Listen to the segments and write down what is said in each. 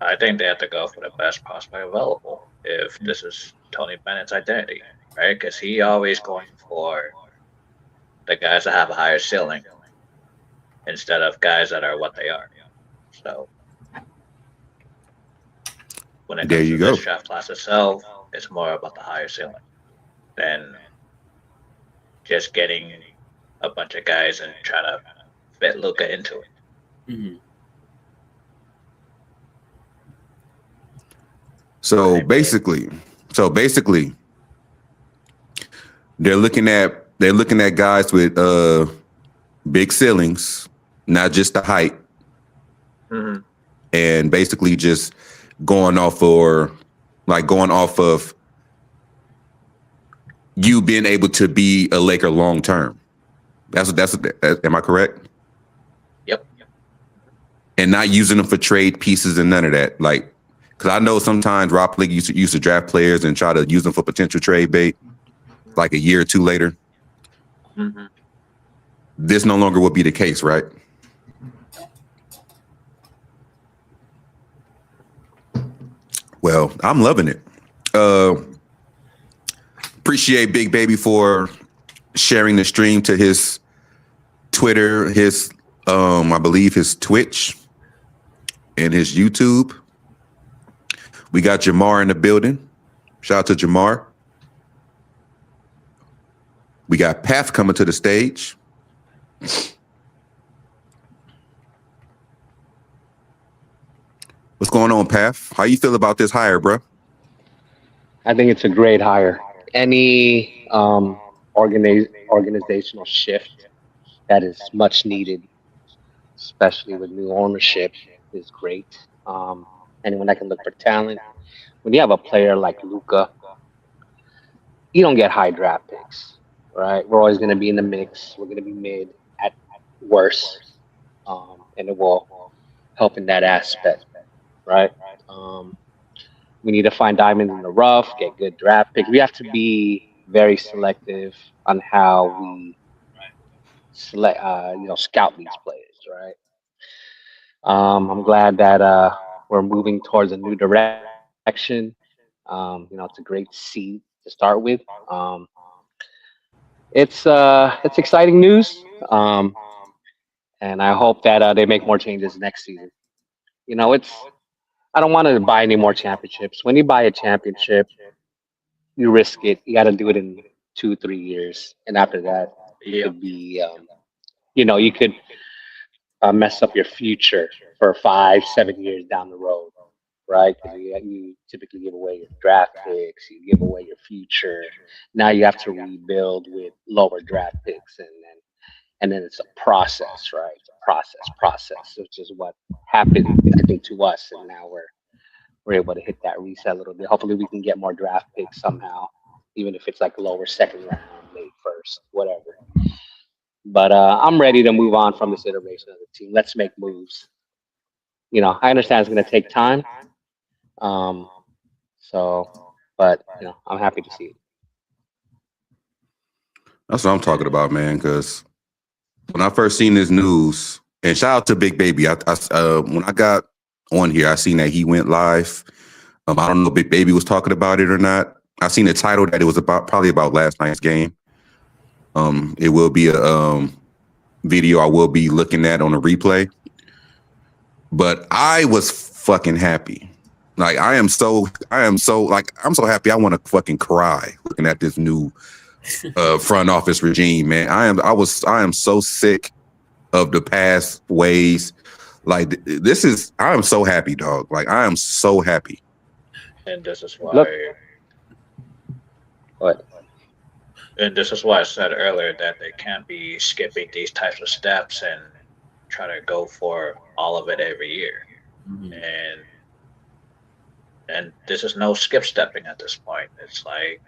I think they have to go for the best prospect available if this is Tony Bennett's identity, right? Because he always going for the guys that have a higher ceiling instead of guys that are what they are. So when it There comes you to go. this draft class itself, it's more about the higher ceiling than just getting a bunch of guys and trying to fit Luka into it. Mm-hmm. So basically, they're looking at guys with big ceilings, not just the height, and basically just going off of you being able to be a Laker long term. That's am I correct? Yep. And not using them for trade pieces and none of that. Like, because I know sometimes Rob League used to draft players and try to use them for potential trade bait, like a year or two later. Mm-hmm. This no longer will be the case, right? Well, I'm loving it. Appreciate Big Baby for sharing the stream to his Twitter, his I believe his Twitch, and his YouTube. We got Jamar in the building. Shout out to Jamar. We got Path coming to the stage. What's going on, Path? How you feel about this hire, bro? I think it's a great hire. Any organizational shift that is much needed, especially with new ownership, is great. Anyone that can look for talent. When you have a player like Luka, you don't get high draft picks, right? We're always going to be in the mix. We're going to be mid at worst, and it will help in that aspect, right? We need to find diamonds in the rough, get good draft picks. We have to be very selective on how we select, scout these players, right? I'm glad that we're moving towards a new direction. It's a great seed to start with. It's exciting news, and I hope that they make more changes next season. I don't want to buy any more championships. When you buy a championship, you risk it. You got to do it in 2-3 years, and after that, it could be, you could mess up your future for 5-7 years down the road, right? Because you typically give away your draft picks, you give away your future. Now you have to rebuild with lower draft picks, and then it's a process, right? It's a process, which is what happened, I think, to us, and now we're able to hit that reset a little bit. Hopefully, we can get more draft picks somehow, even if it's like lower second round, late first, whatever. But I'm ready to move on from this iteration of the team. Let's make moves. I understand it's going to take time. But I'm happy to see it. That's what I'm talking about, man. Because when I first seen this news, and shout out to Big Baby, when I got on here, I seen that he went live. I don't know if Big Baby was talking about it or not. I seen the title that it was probably about last night's game. It will be a video I will be looking at on a replay. But I was fucking happy. Like I'm so happy I want to fucking cry looking at this new front office regime, man. I am so sick of the past ways. Like I am so happy, dog. Like I am so happy. And this is why. What? And this is why I said earlier that they can't be skipping these types of steps and try to go for all of it every year. Mm-hmm. And this is no skip stepping at this point. It's like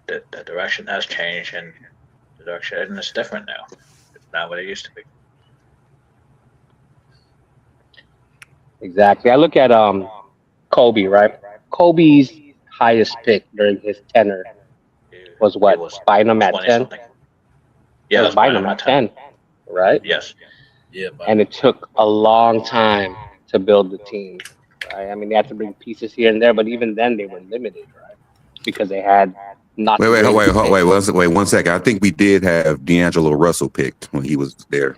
the direction has changed, and the direction is different now. It's not what it used to be. Exactly. I look at Kobe, right? Kobe's highest pick during his tenure was what? Bynum at 10? Something. Yeah, it was Bynum at 10, right? Yes. Yeah. And it took a long time to build the team. right? I mean, they had to bring pieces here and there, but even then they were limited, right? Because they had not Wait, the wait, ring wait, to pick. wait, 1 second. I think we did have D'Angelo Russell picked when he was there.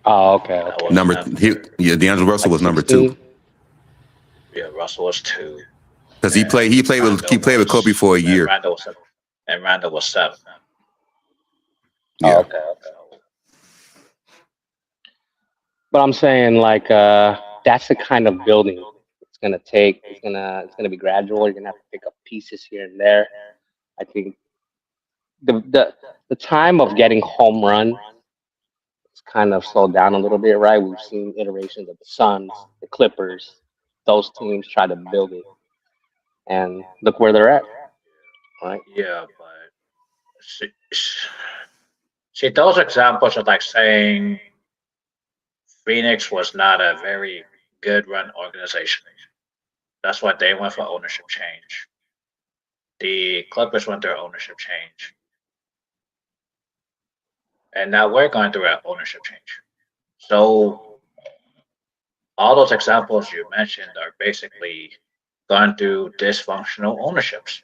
Oh, okay, That okay. was Yeah, D'Angelo Russell Like was number 2 16. yeah. Russell was 2, because and he played with Kobe for a year. And Randall was 7. Oh, Yeah, okay, okay. So But I'm saying like that's the kind of building it's gonna take. It's gonna be gradual. You're gonna have to pick up pieces here and there. I think the time of getting home run it's kind of slowed down a little bit, right? We've seen iterations of the Suns, the Clippers, those teams try to build it, and look where they're at, right? yeah, but see, see, those examples are like saying Phoenix was not a very good run organization. That's why they went for ownership change. The Clippers went through ownership change. And now we're going through an ownership change. So all those examples you mentioned are basically gone through dysfunctional ownerships.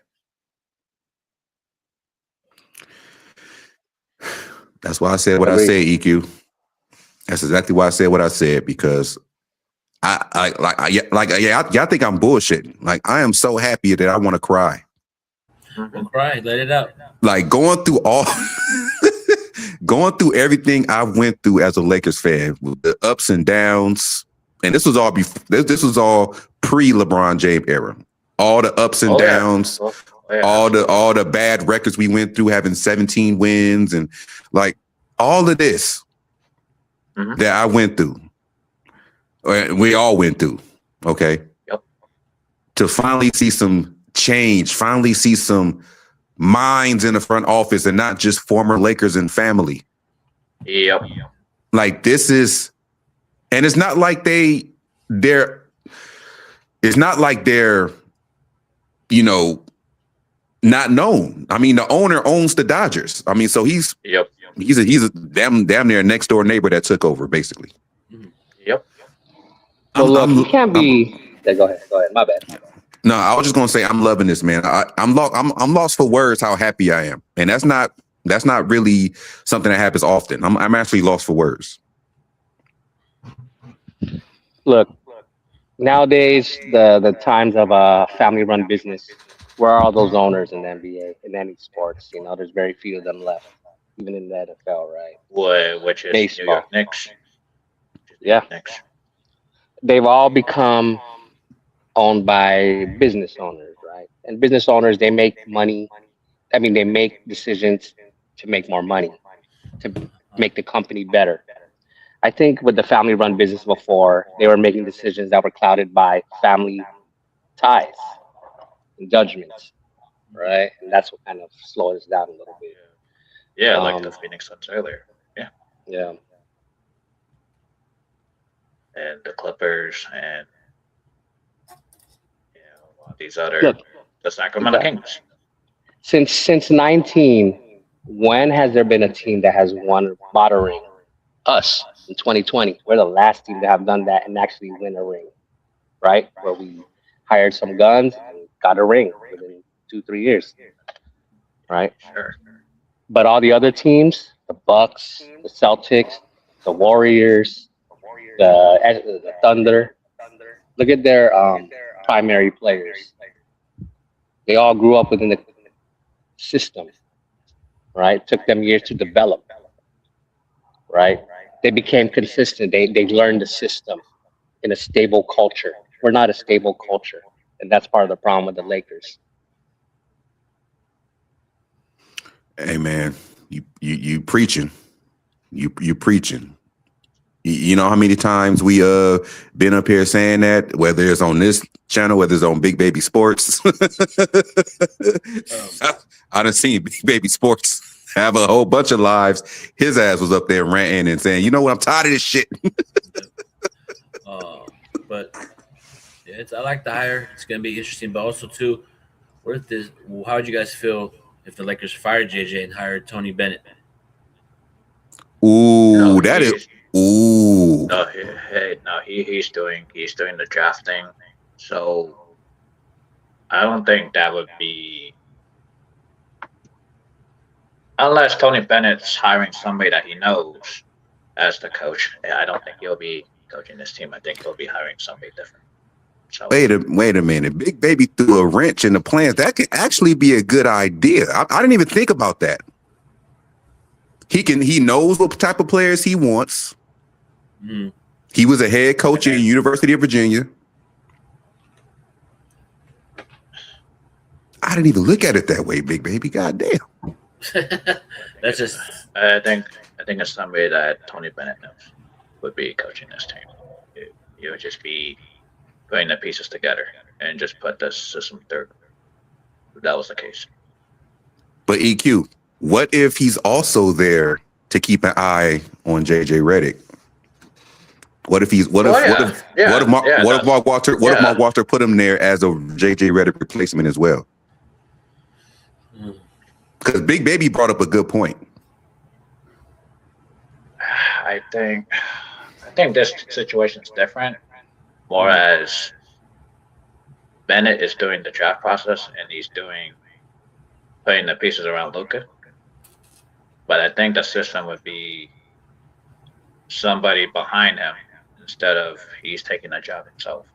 that's why I said what I Agreed. said. EQ. That's exactly why I said what I said because y'all think I'm bullshitting. Like I am so happy that I want to cry. Don't cry, let it out. Like going through going through everything I went through as a Lakers fan, with the ups and downs, and this was all this was all pre LeBron James era. All the ups and downs, all the bad records we went through, having 17 wins, and like all of this that I went through, we all went through. Okay, Yep. To finally see some change, finally see some minds in the front office and not just former Lakers and family. Yep. Like this is, and it's not like it's not like they're, you know, not known. I mean, the owner owns the Dodgers. I mean, so he's a damn near next door neighbor that took over basically. Yep. But look, he can't be. Yeah, go ahead. Go ahead. My bad. No, I was just gonna say I'm loving this, man. I'm lost for words how happy I am, and that's not really something that happens often. I'm actually lost for words. Look, nowadays the times of a family-run business, where are all those owners in the NBA in any sports? You know, there's very few of them left, even in the NFL, right? Which is Baseball. New York Knicks. Yeah, Knicks. they've all become owned by business owners, right? And business owners, they make money. I mean, they make decisions to make more money, to make the company better. I think with the family run business before, they were making decisions that were clouded by family ties and judgments, right? And that's what kind of slowed us down a little bit. Yeah, like the Phoenix Suns earlier. Yeah. Yeah. And the Clippers and these other Look, the Sacramento Kings. Since 19, when has there been a team that has won a ring? Us in 2020. We're the last team to have done that and actually win a ring, right? Where we hired some guns and got a ring within 2-3 years, right? Sure. But all the other teams, the Bucks, the Celtics, the Warriors, the Thunder, look at their primary players. They all grew up within the system, right? Took them years to develop, right? They became consistent. They learned the system in a stable culture. We're not a stable culture, and that's part of the problem with the Lakers. Hey man, you preaching, you preaching. You know how many times we been up here saying that, whether it's on this channel, whether it's on Big Baby Sports. I done seen Big Baby Sports have a whole bunch of lives. His ass was up there ranting and saying, "You know what? I'm tired of this shit." But yeah, I like the hire. It's gonna be interesting, but also too, what if this? How would you guys feel if the Lakers fired JJ and hired Tony Bennett? Ooh, that is. Ooh. No. He's doing the drafting. So I don't think that would be, unless Tony Bennett's hiring somebody that he knows as the coach. I don't think he'll be coaching this team. I think he'll be hiring somebody different. So Wait a minute. Big Baby threw a wrench in the plans. That could actually be a good idea. I didn't even think about that. He knows what type of players he wants. Mm. He was a head coach at the University of Virginia. I didn't even look at it that way, Big Baby. Goddamn. That's just. I think it's somebody that Tony Bennett knows would be coaching this team. It would just be putting the pieces together and just put this system through. If that was the case. But EQ, what if he's also there to keep an eye on JJ Redick? What if Mark Walter put him there as a JJ Redick replacement as well? Because Big Baby brought up a good point. I think this situation's different. Whereas Bennett is doing the draft process and he's putting the pieces around Luka. But I think the system would be somebody behind him instead of he's taking that job himself.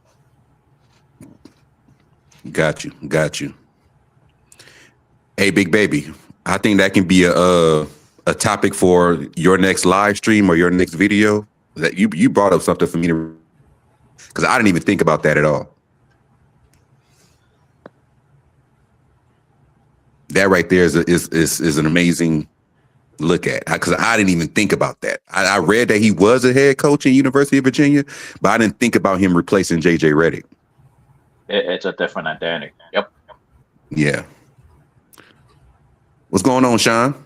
Got you. Hey, Big Baby, I think that can be a topic for your next live stream or your next video. That you brought up something for me to, because I didn't even think about that at all. That right there is an amazing look at, because I didn't even think about that. I read that he was a head coach at University of Virginia, but I didn't think about him replacing JJ Redick. It's a different identity. Yep. Yeah. What's going on, Sean?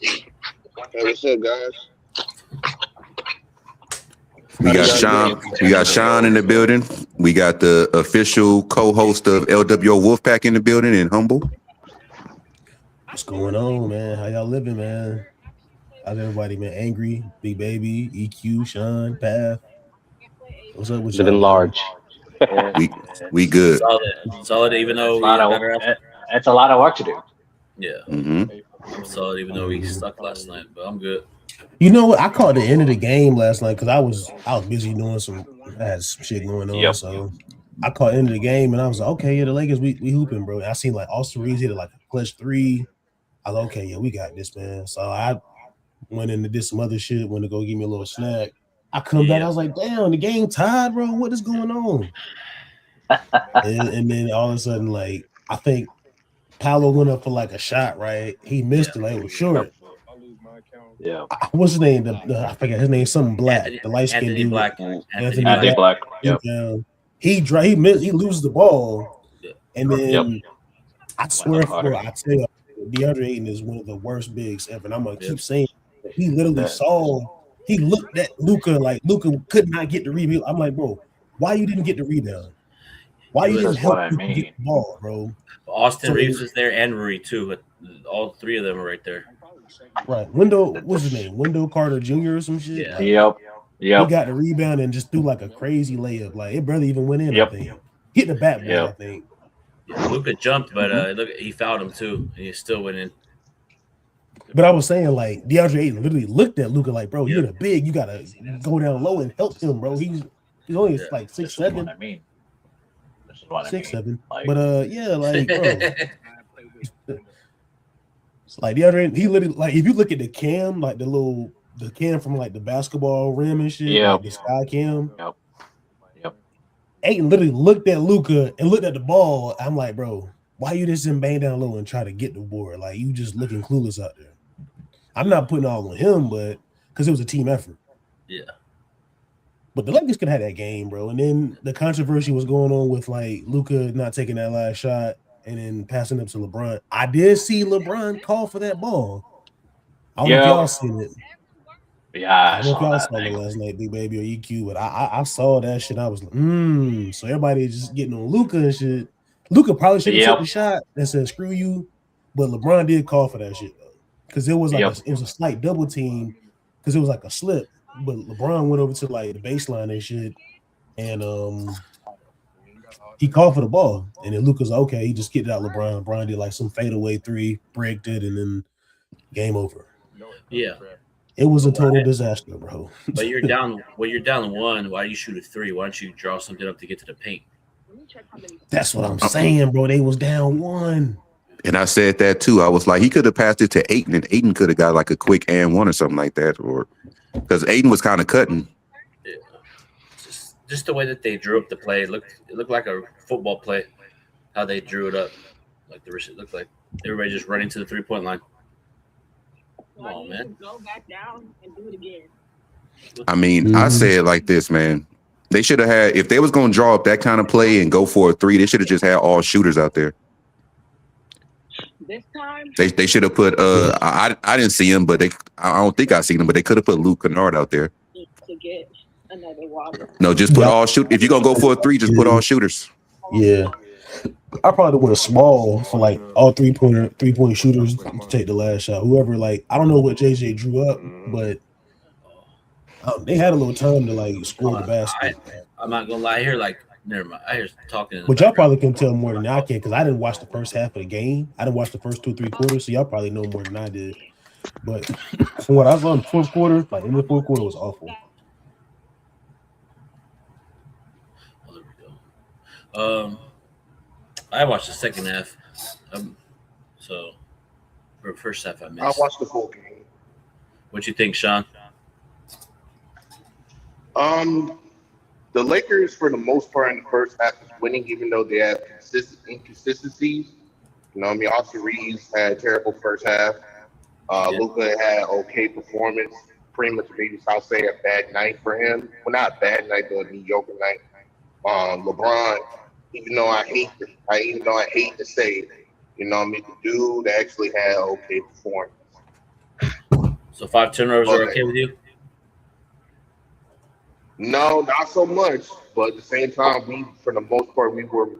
Hey, what's up, guys? We got Sean in the building. We got the official co-host of LWO Wolfpack in the building in Humble. What's going on, man? How y'all living, man? How's everybody, man? Angry, Big Baby, EQ, Sean, Path. What's up with you? Living large. We good. Solid, even though it's a lot of work to do. Yeah. Mm-hmm. I'm solid, even though we stuck last night, but I'm good. You know what? I caught the end of the game last night because I was busy doing I had some shit going on. Yep. So I caught the end of the game and I was like, okay, yeah, the Lakers, we hooping, bro. And I seen like Austin Reeves hit like a clutch 3. I was like, okay, yeah, we got this, man. So I went in to did some other shit, went to go give me a little snack. I come back, I was like, damn, the game tied, bro. What is going on? and then all of a sudden, like, I think Paolo went up for like a shot, right? He missed it, like it was short. Yeah. What's his name? I forget his name. Something Black. The light skinned dude. Black. Anthony Black. Yep. He loses the ball, and then I swear, I tell you, DeAndre Ayton is one of the worst bigs ever. And I'm gonna keep saying it. He literally he looked at Luka like Luka could not get the rebound. I'm like, bro, why you didn't get the rebound? Why you didn't help Luka get the ball, bro? Austin Reeves was there and Rui too. All three of them are right there. Right. What's his name? Wendell Carter Jr. or some shit. Yeah. Like, he got the rebound and just threw like a crazy layup. Like it barely even went in. I think. Hit the backboard, I think. Yeah, Luka jumped, but look, he fouled him too, and he still went in. But I was saying, like, DeAndre Ayton literally looked at Luka like, bro, you're the big. You gotta go down low and help him, bro. He's only like 6'7". This is what I mean. 6'7". Like, but like, bro. It's like DeAndre, he literally, like, if you look at the cam, like the cam from like the basketball rim and shit, like the sky cam. Yep. Ayton literally looked at Luka and looked at the ball. I'm like, bro, why you just didn't bang down low and try to get the board? Like, you just looking clueless out there. I'm not putting all on him, but because it was a team effort. Yeah. But the Lakers could have that game, bro. And then the controversy was going on with like Luka not taking that last shot and then passing up to LeBron. I did see LeBron call for that ball. I don't know if y'all seen it. Yeah, I don't know if y'all saw it last night, Big Baby or EQ, but I saw that shit. I was like, So everybody just getting on Luka and shit. Luka probably should have took the shot and said screw you, but LeBron did call for that shit though, because it was like it was a slight double team, because it was like a slip. But LeBron went over to like the baseline and shit, and he called for the ball, and then Luka's like, okay. He just kicked it out. LeBron did like some fadeaway three, breaked it, and then game over. Yeah. It was a total disaster, bro. But you're down. Well, you're down one. Why do you shoot a three? Why don't you draw something up to get to the paint? That's what I'm saying, bro. They was down one. And I said that too. I was like, he could have passed it to Aiden, and Aiden could have got like a quick and one or something like that, or because Aiden was kind of cutting. Yeah. Just the way that they drew up the play, it looked like a football play. How they drew it up, like it looked like everybody just running to the 3-point line. Come on, man. Go back down and do it again. I mean, I say it like this, man. They should have had, if they was going to draw up that kind of play and go for a three, they should have just had all shooters out there. This time, They should have put, I didn't see him, but I don't think I seen him, but they could have put Luke Kennard out there. to get another water. No, just put all shoot. If you're going to go for a three, just put all shooters. Yeah. I probably went small for like all 3-point shooters to take the last shot. Whoever, like, I don't know what JJ drew up, but they had a little time to like score the basket. I'm not gonna lie here. Like, never mind. I hear talking. But y'all probably can tell more than I can because I didn't watch the first half of the game. I didn't watch the first 2-3 quarters, so y'all probably know more than I did. But from what I saw in the fourth quarter, like in the fourth quarter was awful. Oh, there we go. I watched the second half. So for the first half, I missed. I watched the full game. What you think, Sean? The Lakers, for the most part, in the first half was winning, even though they had inconsistencies. You know what I mean? Austin Reeves had a terrible first half. Luka had okay performance. Pretty much, maybe I'll say a bad night for him. Well, not a bad night, but a mediocre night. LeBron, even though I hate to say it, you know what I mean? The dude actually had okay performance. So 5 turnovers are okay with you? No, not so much. But at the same time, for the most part, we were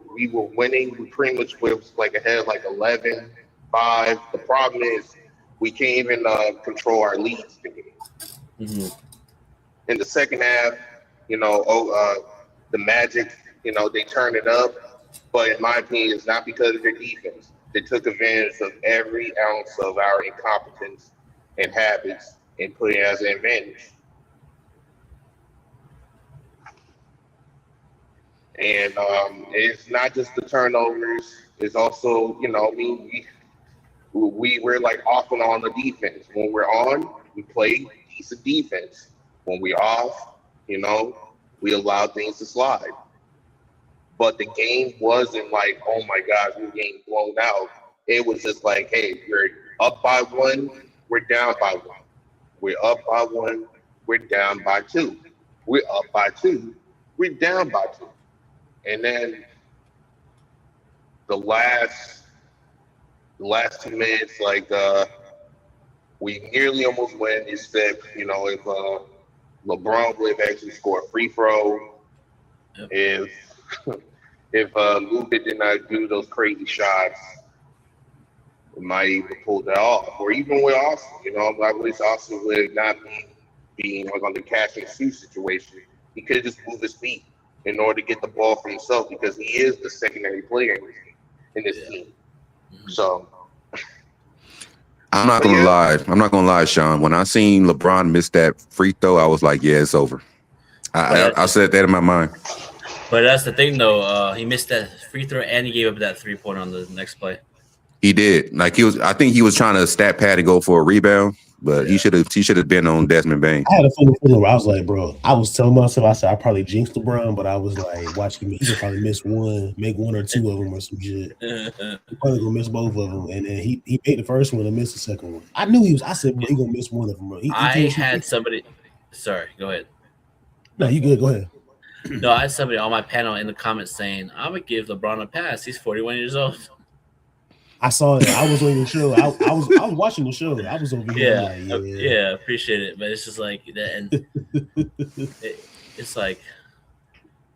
winning. We pretty much was like ahead, like 11-5. The problem is we can't even control our leads. Mm-hmm. In the second half, you know, the Magic, you know, they turned it up. But in my opinion, it's not because of their defense. They took advantage of every ounce of our incompetence and habits and put it as an advantage. And it's not just the turnovers. It's also, you know, we're like off and on the defense. When we're on, we play decent defense. When we're off, you know, we allow things to slide. But the game wasn't like, oh my gosh, we're getting blown out. It was just like, hey, we're up by 1, we're down by 1. We're up by 1, we're down by 2. We're up by 2, we're down by 2. And then the last 2 minutes, like we nearly almost win. Instead, you know, if LeBron would have actually scored a free throw, if Luka did not do those crazy shots, we might even pull that off. Or even with Austin, you know, I wish Austin would not be like on the catch and shoot situation. He could have just moved his feet in order to get the ball for himself because he is the secondary player in this team. So I'm not gonna lie, Sean. When I seen LeBron miss that free throw, I was like, yeah, it's over. I said that in my mind. But that's the thing, though. He missed that free throw and he gave up that 3-point on the next play. He did. Like I think he was trying to stat pad and go for a rebound, but he should have been on Desmond Bain. I had a feeling where I was like, bro, I was telling myself, I said I probably jinxed LeBron, but I was like, watching me, he'll probably miss one, make 1 or 2 of them or some shit. He probably gonna miss both of them, and then he made the first one and missed the second one. I knew he was. I said, bro, he gonna miss one of them, bro. I had somebody. Sorry, go ahead. No, you good. Go ahead. No, I had somebody on my panel in the comments saying, I'm going to give LeBron a pass. He's 41 years old. I saw that. I was on your show. I was watching the show. I was over here. Yeah, appreciate it. But it's just like that. And it's like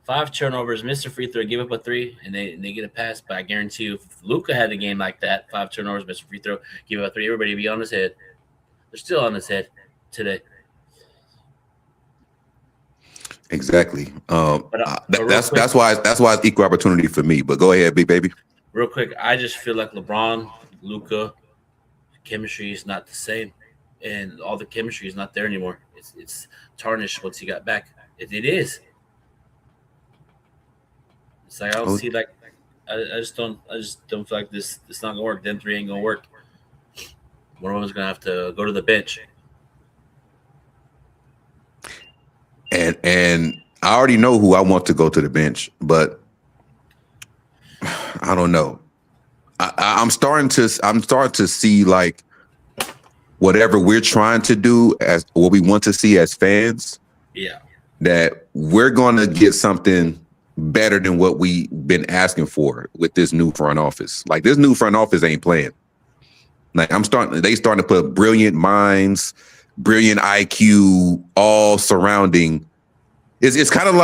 5 turnovers, missed a free throw, give up a 3, and they get a pass. But I guarantee you, if Luka had a game like that, 5 turnovers, missed a free throw, give up a 3, everybody would be on his head. They're still on his head today. Exactly. But That's why it's equal opportunity for me. But go ahead, big baby. real quick, I just feel like LeBron, Luca, chemistry is not the same, and all the chemistry is not there anymore. It's tarnished once he got back. It is. It's like I don't see like I just don't feel like this. It's not gonna work. Them three ain't gonna work. One of them's gonna have to go to the bench. And I already know who I want to go to the bench, but I don't know. I'm starting to see like whatever we're trying to do as what we want to see as fans. Yeah. That we're gonna get something better than what we've been asking for with this new front office. Like this new front office ain't playing. Like they starting to put brilliant minds, brilliant IQ, all surrounding. It's kind of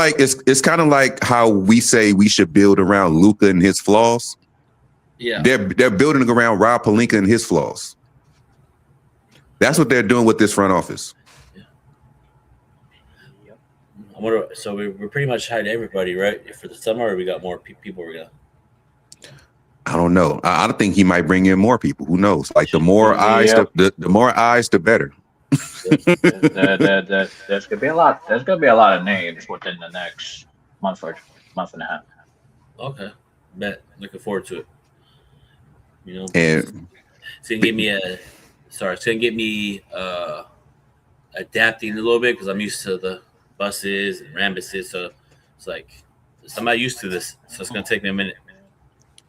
like how we say we should build around Luka and his flaws. Yeah. They're building around Rob Pelinka and his flaws. That's what they're doing with this front office. So we're pretty much hired everybody, right? For the summer, or we got more people we're gonna. I don't know. I think he might bring in more people. Who knows? Like the more eyes, the more eyes, the better. There's gonna be a lot. There's gonna be a lot of names within the next month and a half. Okay, bet. Looking forward to it. You know, And it's gonna get me adapting a little bit because I'm used to the buses and rambuses. So it's like I'm not used to this, so it's gonna take me a minute.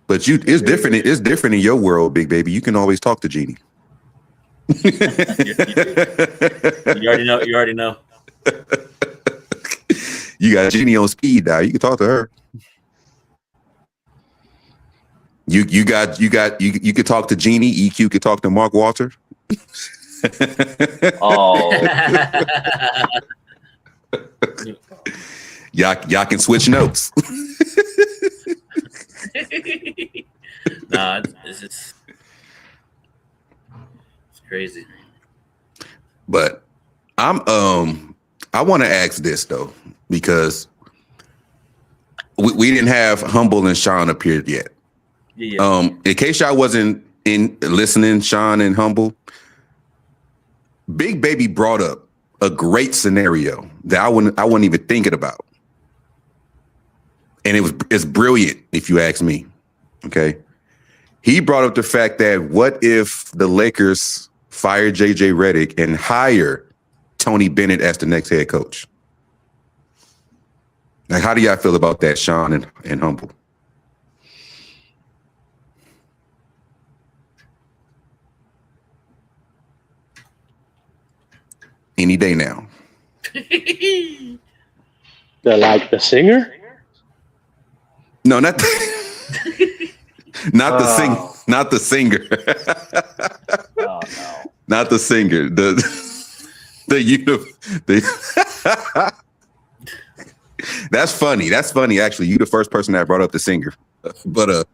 but it's different. It's different in your world, big baby. You can always talk to Jeannie. You already know. You got Jeannie on speed dial. You can talk to her. You could talk to Jeannie. EQ could talk to Mark Walter. Oh, y'all can switch notes. Nah, it's crazy. But I want to ask this though, because we didn't have Humble and Sean appeared yet. Yeah. In case y'all wasn't in listening, Sean and Humble, Big Baby brought up a great scenario that I wasn't even thinking about. And it's brilliant, if you ask me. Okay. He brought up the fact that what if the Lakers fire JJ Redick and hire Tony Bennett as the next head coach? Like, how do y'all feel about that, Sean and Humble? Any day now. The singer? No, not the, not the singer. oh no. Not the singer. That's funny. That's funny. Actually, you the first person that brought up the singer. But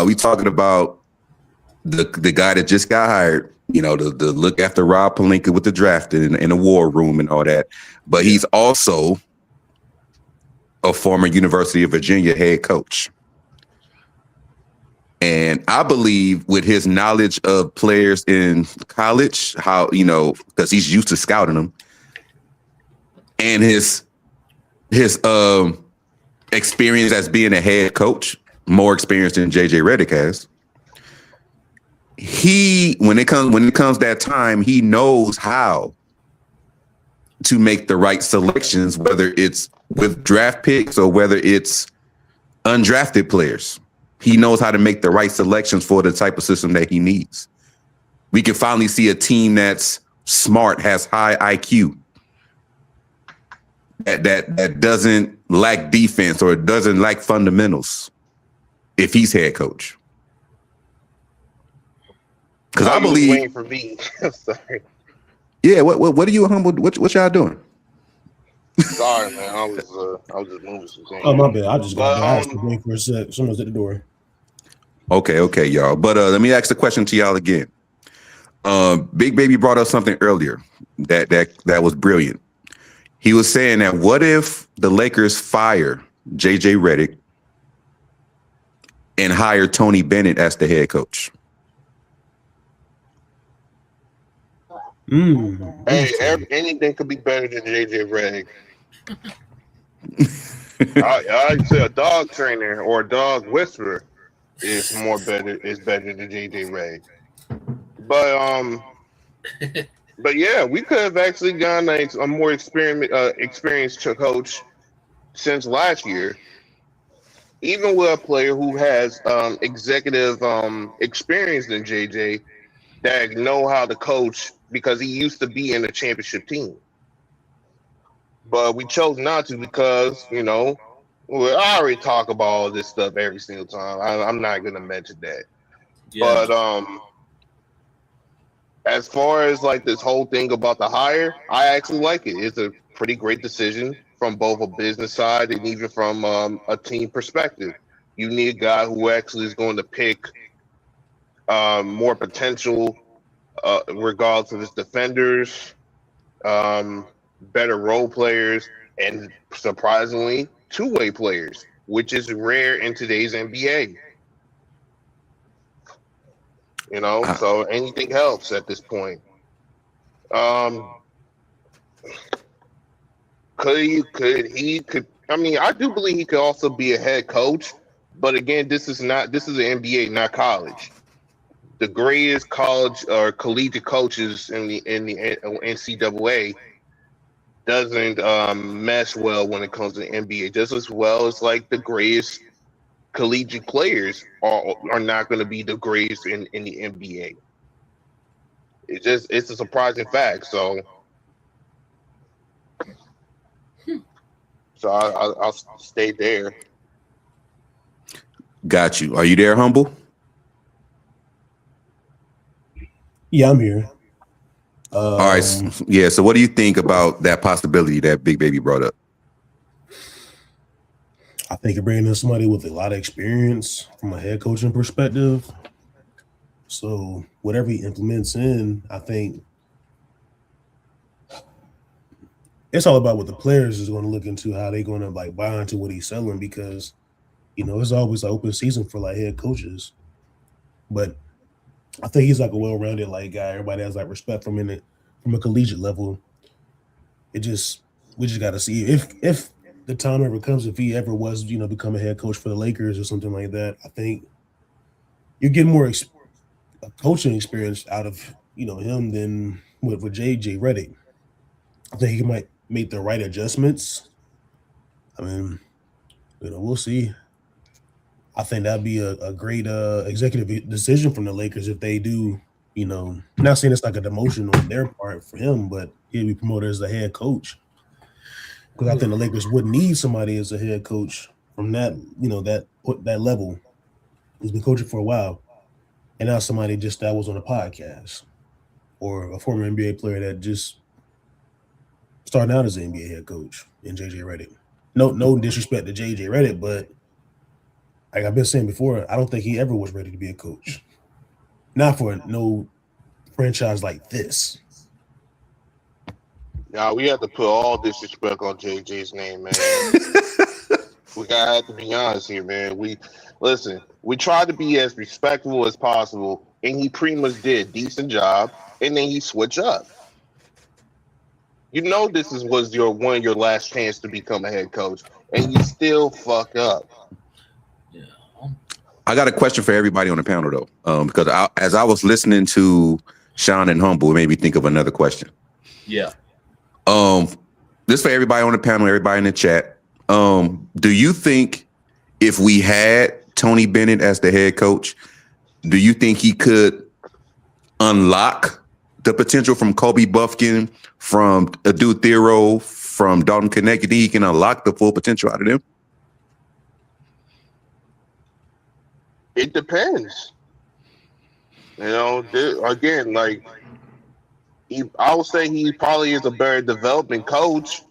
we talking about the guy that just got hired. You know, the look after Rob Pelinka with the draft in the war room and all that. But he's also a former University of Virginia head coach. And I believe with his knowledge of players in college, how, you know, because he's used to scouting them, and his experience as being a head coach, more experience than JJ Redick has. When it comes that time, he knows how to make the right selections, whether it's with draft picks or whether it's undrafted players. He knows how to make the right selections for the type of system that he needs. We can finally see a team that's smart, has high IQ, that doesn't lack defense or doesn't lack fundamentals if he's head coach. Because I believe waiting for me. Sorry. Yeah, what are you Humble? What y'all doing? Sorry, man. I was just moving some things. Oh, my bad. I just got I asked wait for a sec. Someone's at the door. Okay, y'all. But let me ask the question to y'all again. Big Baby brought up something earlier that was brilliant. He was saying that what if the Lakers fire JJ Redick and hire Tony Bennett as the head coach? Hey, anything could be better than JJ Redick. I'd say a dog trainer or a dog whisperer is better than JJ Redick. But yeah, we could have actually gotten a more experienced coach since last year. Even with a player who has executive experience than JJ that know how to coach because he used to be in a championship team. But we chose not to because, I already talk about all this stuff every single time. I'm not going to mention that. Yeah. But as far as like this whole thing about the hire, I actually like it. It's a pretty great decision from both a business side and even from a team perspective. You need a guy who actually is going to pick more potential, regardless of his defenders, better role players, and surprisingly, two-way players, which is rare in today's NBA. So anything helps at this point. Could he? I mean, I do believe he could also be a head coach, but again, this is an NBA, not college. The greatest college or collegiate coaches in the NCAA doesn't mesh well when it comes to the NBA. Just as well as like the greatest collegiate players are not going to be the greatest in the NBA. It's a surprising fact. So I'll stay there. Got you. Are you there, Humble? Yeah, I'm here. All right. Yeah. So what do you think about that possibility that Big Baby brought up? I think you're bringing in somebody with a lot of experience from a head coaching perspective. So whatever he implements in, I think it's all about what the players is going to look into, how they're going to like buy into what he's selling, because it's always an open season for like head coaches. But I think he's like a well-rounded like guy. Everybody has like respect from a collegiate level. We just got to see if the time ever comes, if he ever was, become a head coach for the Lakers or something like that. I think you get more coaching experience out of him than with JJ Redick. I think he might make the right adjustments. I mean, we'll see. I think that'd be a great executive decision from the Lakers if they do. Not saying it's like a demotion on their part for him, but he'll be promoted as the head coach. Because I think the Lakers would need somebody as a head coach from that level who's been coaching for a while, and not somebody just that was on a podcast or a former NBA player that just starting out as an NBA head coach in JJ Redick. No disrespect to JJ Redick, but like I've been saying before, I don't think he ever was ready to be a coach. Not for no franchise like this. Now we have to put all disrespect on JJ's name, man. We gotta have to be honest here, man. We tried to be as respectful as possible, and he pretty much did a decent job, and then he switched up. This was one of your last chance to become a head coach, and you still fuck up. Yeah. I got a question for everybody on the panel though, because as I was listening to Sean and Humble, it made me think of another question. Yeah. This for everybody on the panel, everybody in the chat. Do you think if we had Tony Bennett as the head coach, do you think he could unlock the potential from Kobe Buffkin, from Adu Thero, from Dalton Connect? You think he can unlock the full potential out of them? It depends. Again, like I would say he probably is a better development coach.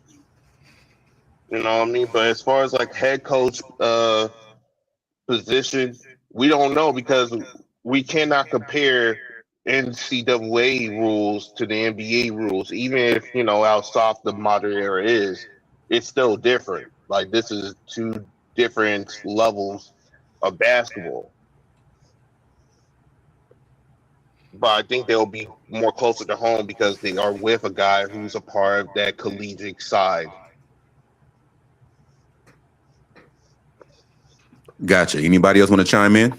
You know what I mean? But as far as like head coach position, we don't know because we cannot compare NCAA rules to the NBA rules, even if how soft the modern era is, it's still different. Like this is two different levels of basketball. But I think they'll be more closer to home because they are with a guy who's a part of that collegiate side. Gotcha. Anybody else want to chime in?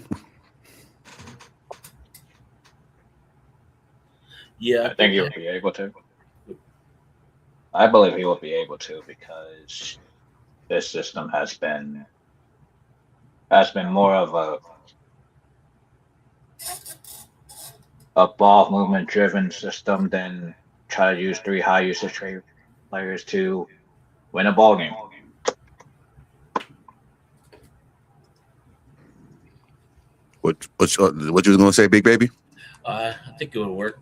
Yeah, I think he would be able to. I believe he will be able to because this system has been more of a ball movement driven system than try to use 3 high usage rate players to win a ball game. What you was gonna say, Big Baby? I think it would work.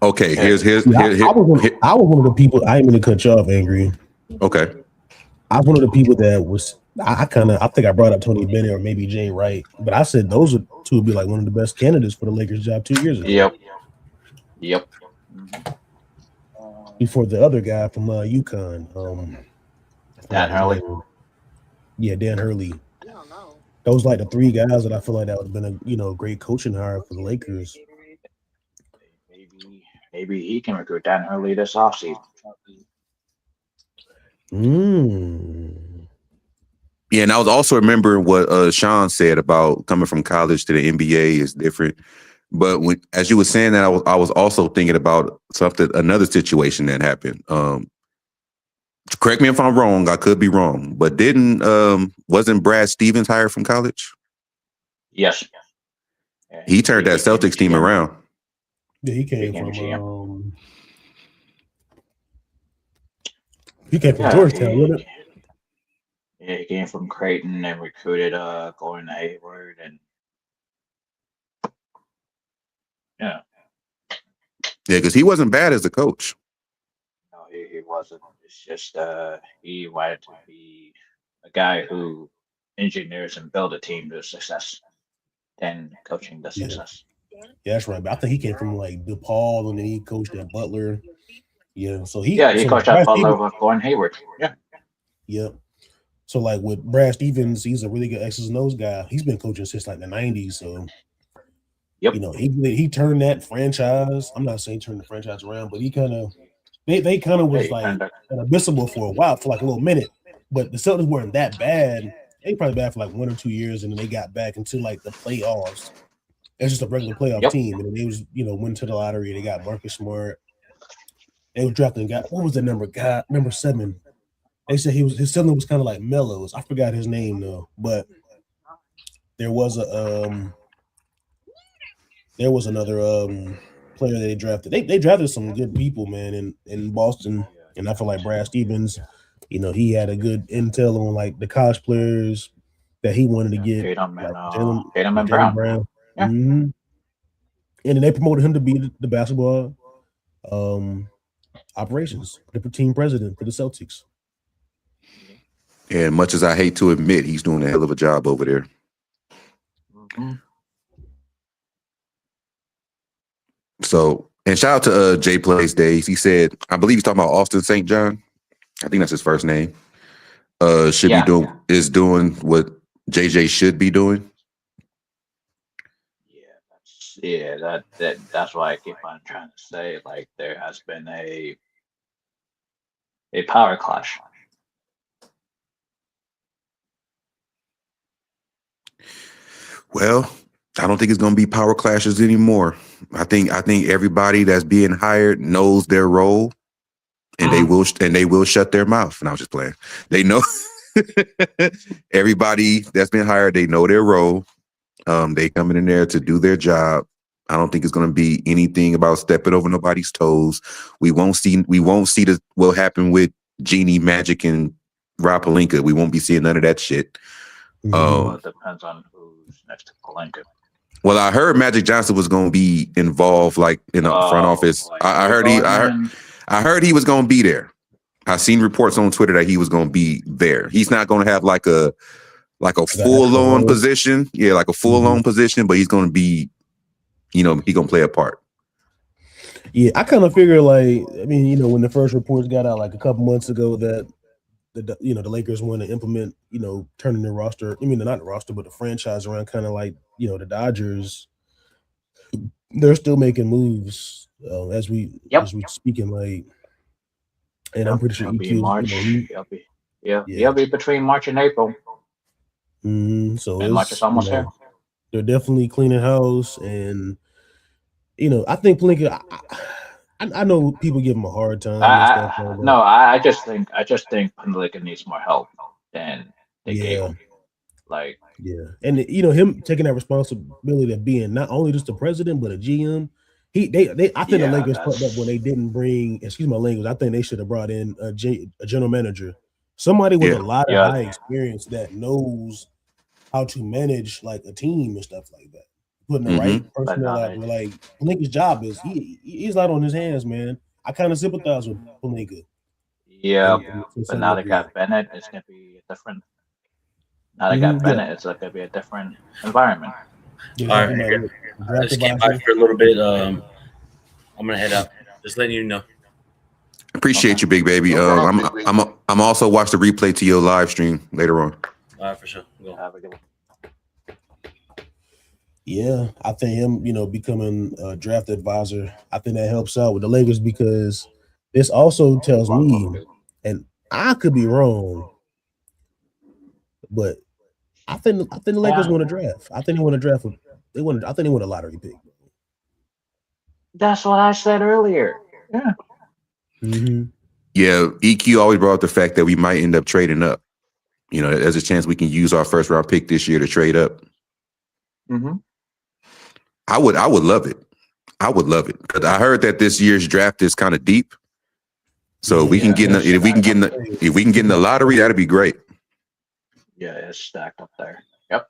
Okay, here's I was one of the people. I ain't gonna cut you off, Angry. Okay. I was one of the people that was. I think I brought up Tony Bennett or maybe Jay Wright, but I said those two would be like one of the best candidates for the Lakers job 2 years ago. Yep. Before the other guy from UConn, Dan Hurley. Yeah, Dan Hurley. I don't know. Those like the 3 guys that I feel like that would have been a great coaching hire for the Lakers. Maybe he can recruit Dan Hurley this offseason. Yeah, and I was also remembering what Sean said about coming from college to the NBA is different. But as you were saying that, I was also thinking about another situation that happened. Correct me if I'm wrong. I could be wrong, but wasn't Brad Stevens hired from college? Yes. He turned that Celtics team around. Yeah, he came from Georgetown, wasn't it? Yeah, he came from Creighton and recruited Gordon Hayward and yeah. Yeah, because he wasn't bad as a coach. No, he wasn't. It's just he wanted to be a guy who engineers and build a team to success than coaching the success. Yeah, that's right. But I think he came from like DePaul and then he coached at Butler. Yeah, so he coached at Butler with Gordon Hayward. Yeah. Yep. So like with Brad Stevens, he's a really good X's and O's guy. He's been coaching since like the 90s. So he turned that franchise. I'm not saying turn the franchise around, but he kind of they kind of was like unabissable for a while, for like a little minute. But the Celtics weren't that bad. They probably bad for like 1 or 2 years, and then they got back into like the playoffs. It's just a regular playoff team, and then they was went to the lottery. They got Marcus Smart. They were drafting what was the number? Number 7. They said his son was kind of like Mellows. I forgot his name though, but there was another player that they drafted. They drafted some good people, man, in Boston, and I feel like Brad Stevens, he had a good intel on like the college players that he wanted to get. Tatum like and Brown. Yeah. Mm-hmm. And then they promoted him to be the basketball operations, the team president for the Celtics. And much as I hate to admit, he's doing a hell of a job over there. Mm-hmm. So, and shout out to Jay Plays Days. He said, I believe he's talking about Austin St. John. I think that's his first name. Is doing what JJ should be doing. That's why I keep on trying to say, like, there has been a power clash. Well, I don't think it's going to be power clashes anymore. I think everybody that's being hired knows their role, and they will shut their mouth. And I was just playing. They know everybody that's been hired. They know their role. They coming in there to do their job. I don't think it's going to be anything about stepping over nobody's toes. We won't see what happened with Genie, Magic, and Rob Pelinka. We won't be seeing none of that shit. It depends on who's next to Pelinka. Well, I heard Magic Johnson was going to be involved, like in the front office. I heard he was going to be there. I seen reports on Twitter that he was going to be there. He's not going to have like like a Like an full actual on role. position. Yeah, like a full on position, but he's going to be, he going to play a part. Yeah, I kind of figure like, I mean, when the first reports got out like a couple months ago that the Lakers want to implement, turning their roster. I mean, not the roster, but the franchise around kind of like the Dodgers. They're still making moves as we speaking, like, and I'm pretty sure It'll be EQ. March. He'll be between March and April. So And March is almost here. They're definitely cleaning house, and I think Pelinka. I know people give him a hard time and stuff like that. I just think Pelinka needs more help than they gave him. Like, and him taking that responsibility of being not only just the president but a GM. I think the Lakers fucked up when they didn't bring. Excuse my language. I think they should have brought in a general manager, somebody with a lot of high experience that knows how to manage like a team and stuff like that. Putting the right personnel out there. Like Pelinka's job is he's not on his hands, man. I kind of sympathize with Pelinka. Yeah, but now they got Bennett. It's gonna be a different. Now they got Bennett. It's gonna be a different environment. All right, I just came by for a little bit. I'm gonna head out. Just letting you know. Appreciate you, big baby. I'm also watch the replay to your live stream later on. All right, for sure. Have a good one. Yeah, I think him, becoming a draft advisor, I think that helps out with the Lakers because this also tells me, and I could be wrong, but I think the Lakers want to draft. I think they want to draft. I think they want a lottery pick. That's what I said earlier. Yeah. Yeah, EQ always brought up the fact that we might end up trading up. There's a chance we can use our first round pick this year to trade up. I would love it. I would love it because I heard that this year's draft is kind of deep. So if we can get if we can get in the lottery, that'd be great. Yeah, it's stacked up there. Yep.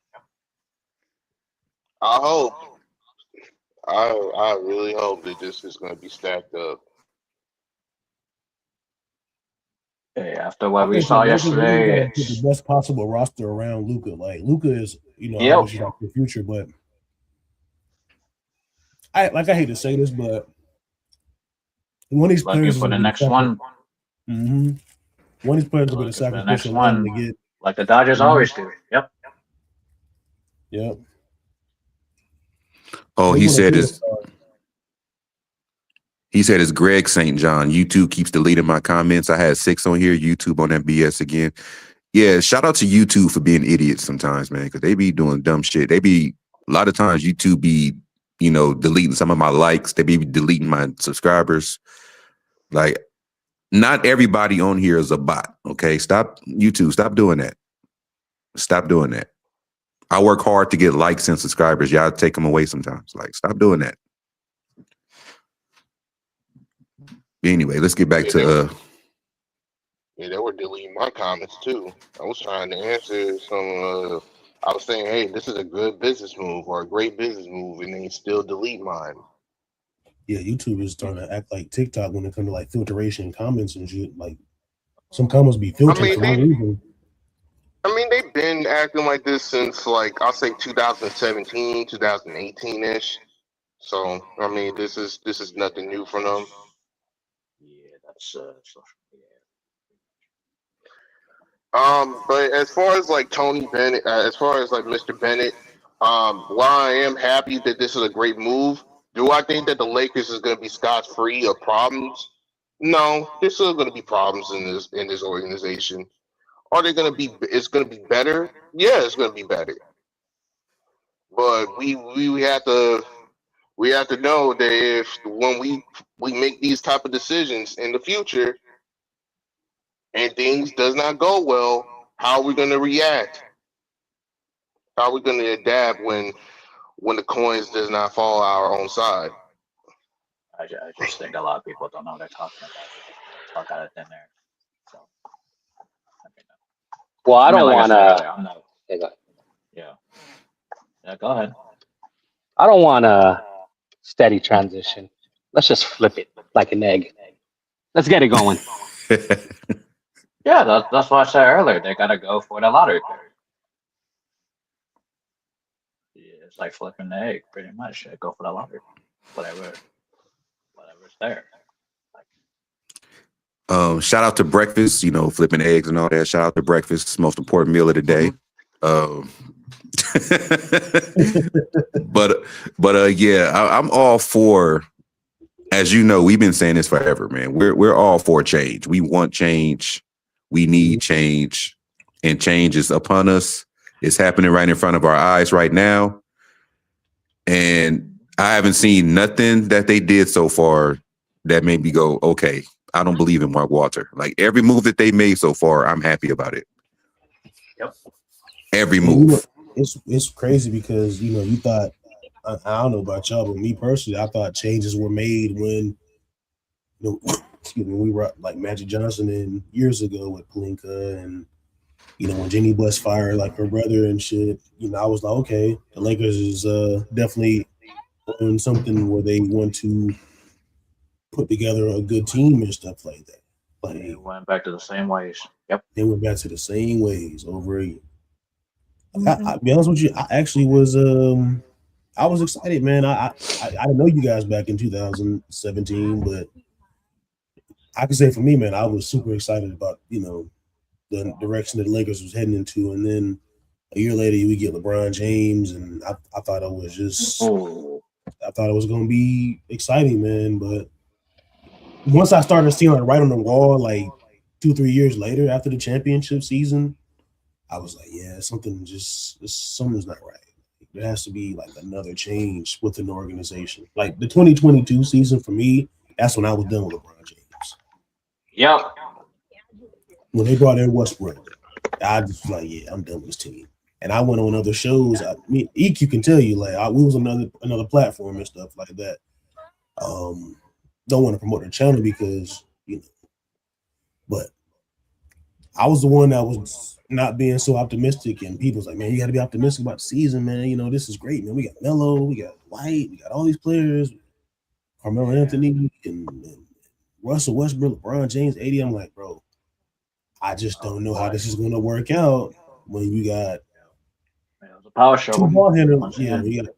I hope. I really hope that this is going to be stacked up. Hey, after what we saw yesterday, put the best possible roster around Luka. Like Luka is, obviously like the future, but I hate to say this, but one of these players for the next one. One of these players will be the sacrificial one to get, like the Dodgers always do. Yep. Oh, he said it's Greg St. John. YouTube keeps deleting my comments. I had 6 on here. YouTube on that BS again. Yeah, shout out to YouTube for being idiots sometimes, man, because they be doing dumb shit. A lot of times YouTube be, deleting some of my likes. They be deleting my subscribers. Like, not everybody on here is a bot, okay? Stop doing that. Stop doing that. I work hard to get likes and subscribers. Y'all take them away sometimes. Like, stop doing that. Anyway, let's get back to Yeah, they were deleting my comments too. I was trying to answer some. I was saying, hey, this is a good business move or a great business move, and they still delete mine. Yeah, YouTube is starting to act like TikTok when it comes to like filtration comments and shit. Like some comments be filtered for no reason. I mean, they've been acting like this since like I'll say 2017, 2018-ish. So I mean, this is nothing new for them. Yeah, that's social media. But as far as like Tony Bennett, as far as like Mr. Bennett, while I am happy that this is a great move, do I think that the Lakers is going to be scot-free of problems? No, there's still going to be problems in this organization. Are they going to be? It's going to be better. Yeah, it's going to be better. But we have to know that if when we make these type of decisions in the future and things does not go well, how are we going to react? How are we going to adapt when the coins does not fall our own side? I just think a lot of people don't know what they're talking about. Talk out of thin air. So, well, I don't want to. Yeah, go ahead. I don't want a steady transition. Let's just flip it like an egg. Let's get it going. Yeah, that's what I said earlier. They got to go for the lottery pick. It's like flipping the egg, pretty much. Go for the lumber, whatever's there. Shout out to breakfast, flipping eggs and all that. Shout out to breakfast. It's the most important meal of the day. But yeah, I'm all for, as you know, we've been saying this forever, man. We're all for change. We want change. We need change. And change is upon us. It's happening right in front of our eyes right now. And I haven't seen nothing that they did so far that made me go, okay, I don't believe in Mark Walter. Like every move that they made so far, I'm happy about it. Yep. Every move. It's crazy because you thought, I don't know about y'all, but me personally, I thought changes were made when we were like Magic Johnson and years ago with Pelinka and when Jenny Buss fired like her brother and shit. I was like, okay, the Lakers is definitely on something where they want to put together a good team and stuff like that. But They went back to the same ways. Yep. they went back to the same ways over a year. I'll be honest with you, I actually was I was excited, man. I didn't know you guys back in 2017, but I can say for me, man, I was super excited about the direction that the Lakers was heading into, and then a year later we get LeBron James, and I thought it was just I thought it was gonna be exciting, man. But once I started seeing like right on the wall, like 2-3 years later after the championship season, I was like, yeah, something's not right. There has to be like another change within the organization. Like the 2022 season for me, that's when I was done with LeBron James. Yep. When they brought in Westbrook, I just was like, yeah, I'm done with this team. And I went on other shows. EQ can tell you, like, we was on another platform and stuff like that. Don't want to promote their channel because, but I was the one that was not being so optimistic, and people was like, man, you got to be optimistic about the season, man. This is great, man. We got Melo, we got White, we got all these players, Carmelo Anthony, and Russell Westbrook, LeBron James, AD. I'm like, bro, I just don't know how this is going to work out when you got a power show. Two ball handlers. Yeah, we got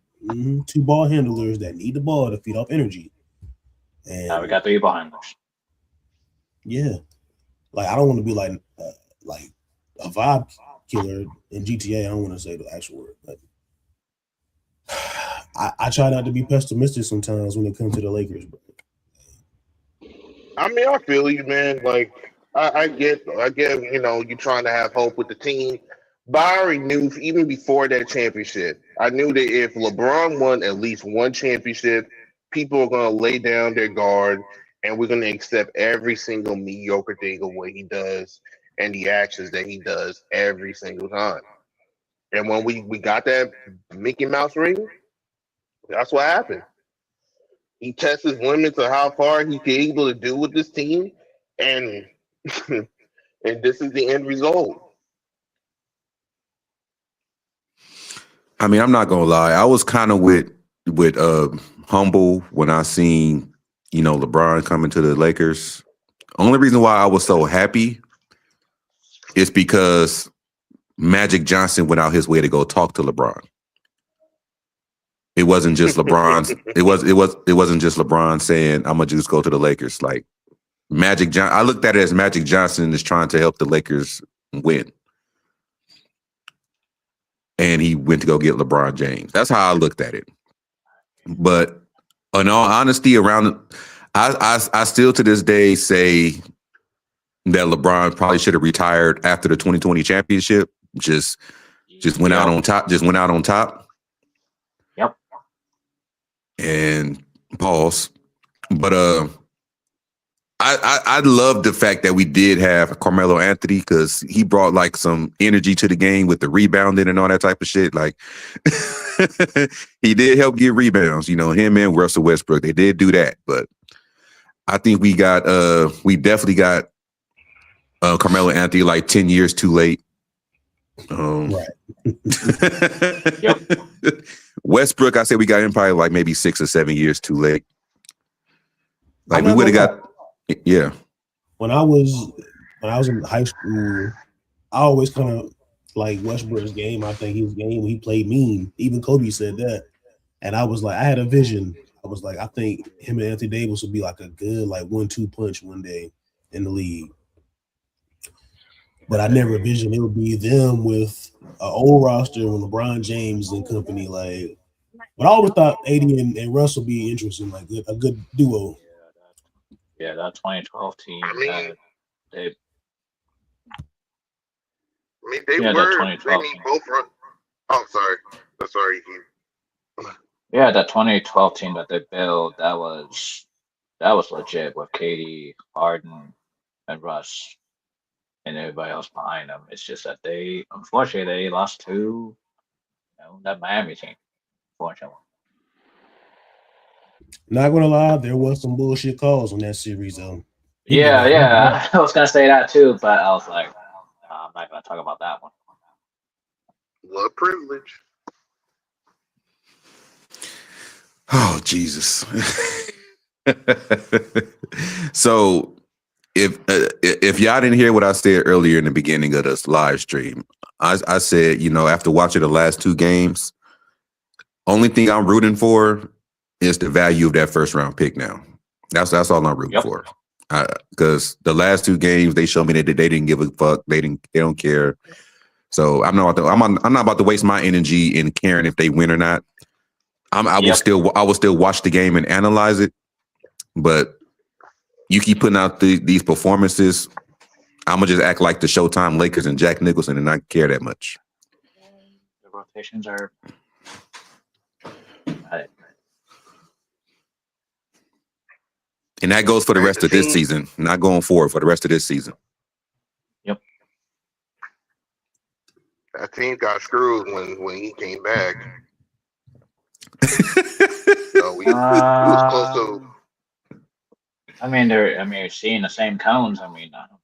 two ball handlers that need the ball to feed off energy. And now we got 3 ball handlers. Yeah, like I don't want to be like a vibe killer in GTA. I don't want to say the actual word, but I try not to be pessimistic sometimes when it comes to the Lakers, bro. I mean, I feel you, man. Like, I get, you trying to have hope with the team. But I already knew, even before that championship, I knew that if LeBron won at least one championship, people are going to lay down their guard, and we're going to accept every single mediocre thing of what he does and the actions that he does every single time. And when we got that Mickey Mouse ring, that's what happened. He tests his limits of how far he's able to do with this team, and and this is the end result. I mean, I'm not gonna lie. I was kind of with humble when I seen LeBron coming to the Lakers. Only reason why I was so happy is because Magic Johnson went out his way to go talk to LeBron. It wasn't just LeBron's. it wasn't just LeBron saying, "I'm gonna just go to the Lakers." Like Magic Johnson, I looked at it as Magic Johnson is trying to help the Lakers win, and he went to go get LeBron James. That's how I looked at it. But in all honesty, I still to this day say that LeBron probably should have retired after the 2020 championship. Just went out on top. Just went out on top. Yep. And pause. But I love the fact that we did have Carmelo Anthony because he brought like some energy to the game with the rebounding and all that type of shit. Like he did help get rebounds. Him and Russell Westbrook, they did do that. But I think we definitely got Carmelo Anthony like 10 years too late. Right. Yep. Westbrook, I say we got him probably like maybe 6 or 7 years too late. Like we would have got, yeah. When I was in high school, I always kind of like Westbrook's game. I think his game he played mean. Even Kobe said that. And I was like, I had a vision. I was like, I think him and Anthony Davis would be like a good like 1-2 punch one day in the league. But I never envisioned it would be them with an old roster with LeBron James and company. Like, but I always thought AD and Russ would be interesting, like a good duo. Yeah, that 2012 team. I mean, They they Yeah, that were. 2012 They team. both run. Oh, sorry. I'm sorry. Yeah, that 2012 team that they built, that was legit with KD, Harden, and Russ, and everybody else behind them. It's just that unfortunately, they lost to that Miami team. Unfortunately. Not gonna lie, there was some bullshit calls on that series though. Yeah, I was gonna say that too, but I was like, I'm not gonna talk about that one. What privilege. Oh Jesus! So if y'all didn't hear what I said earlier in the beginning of this live stream, I said, after watching the last two games, only thing I'm rooting for is the value of that first round pick. Now, that's all I'm rooting for. Because the last two games they showed me that they didn't give a fuck. They don't care. So I'm not about to waste my energy in caring if they win or not. I will still watch the game and analyze it, but you keep putting out these performances, I'm gonna just act like the Showtime Lakers and Jack Nicholson and not care that much. The rotations are. And that goes for the rest of this season, not going forward for the rest of this season. Yep. That team got screwed when he came back. We was close to. I mean, you're seeing the same cones. I mean, I don't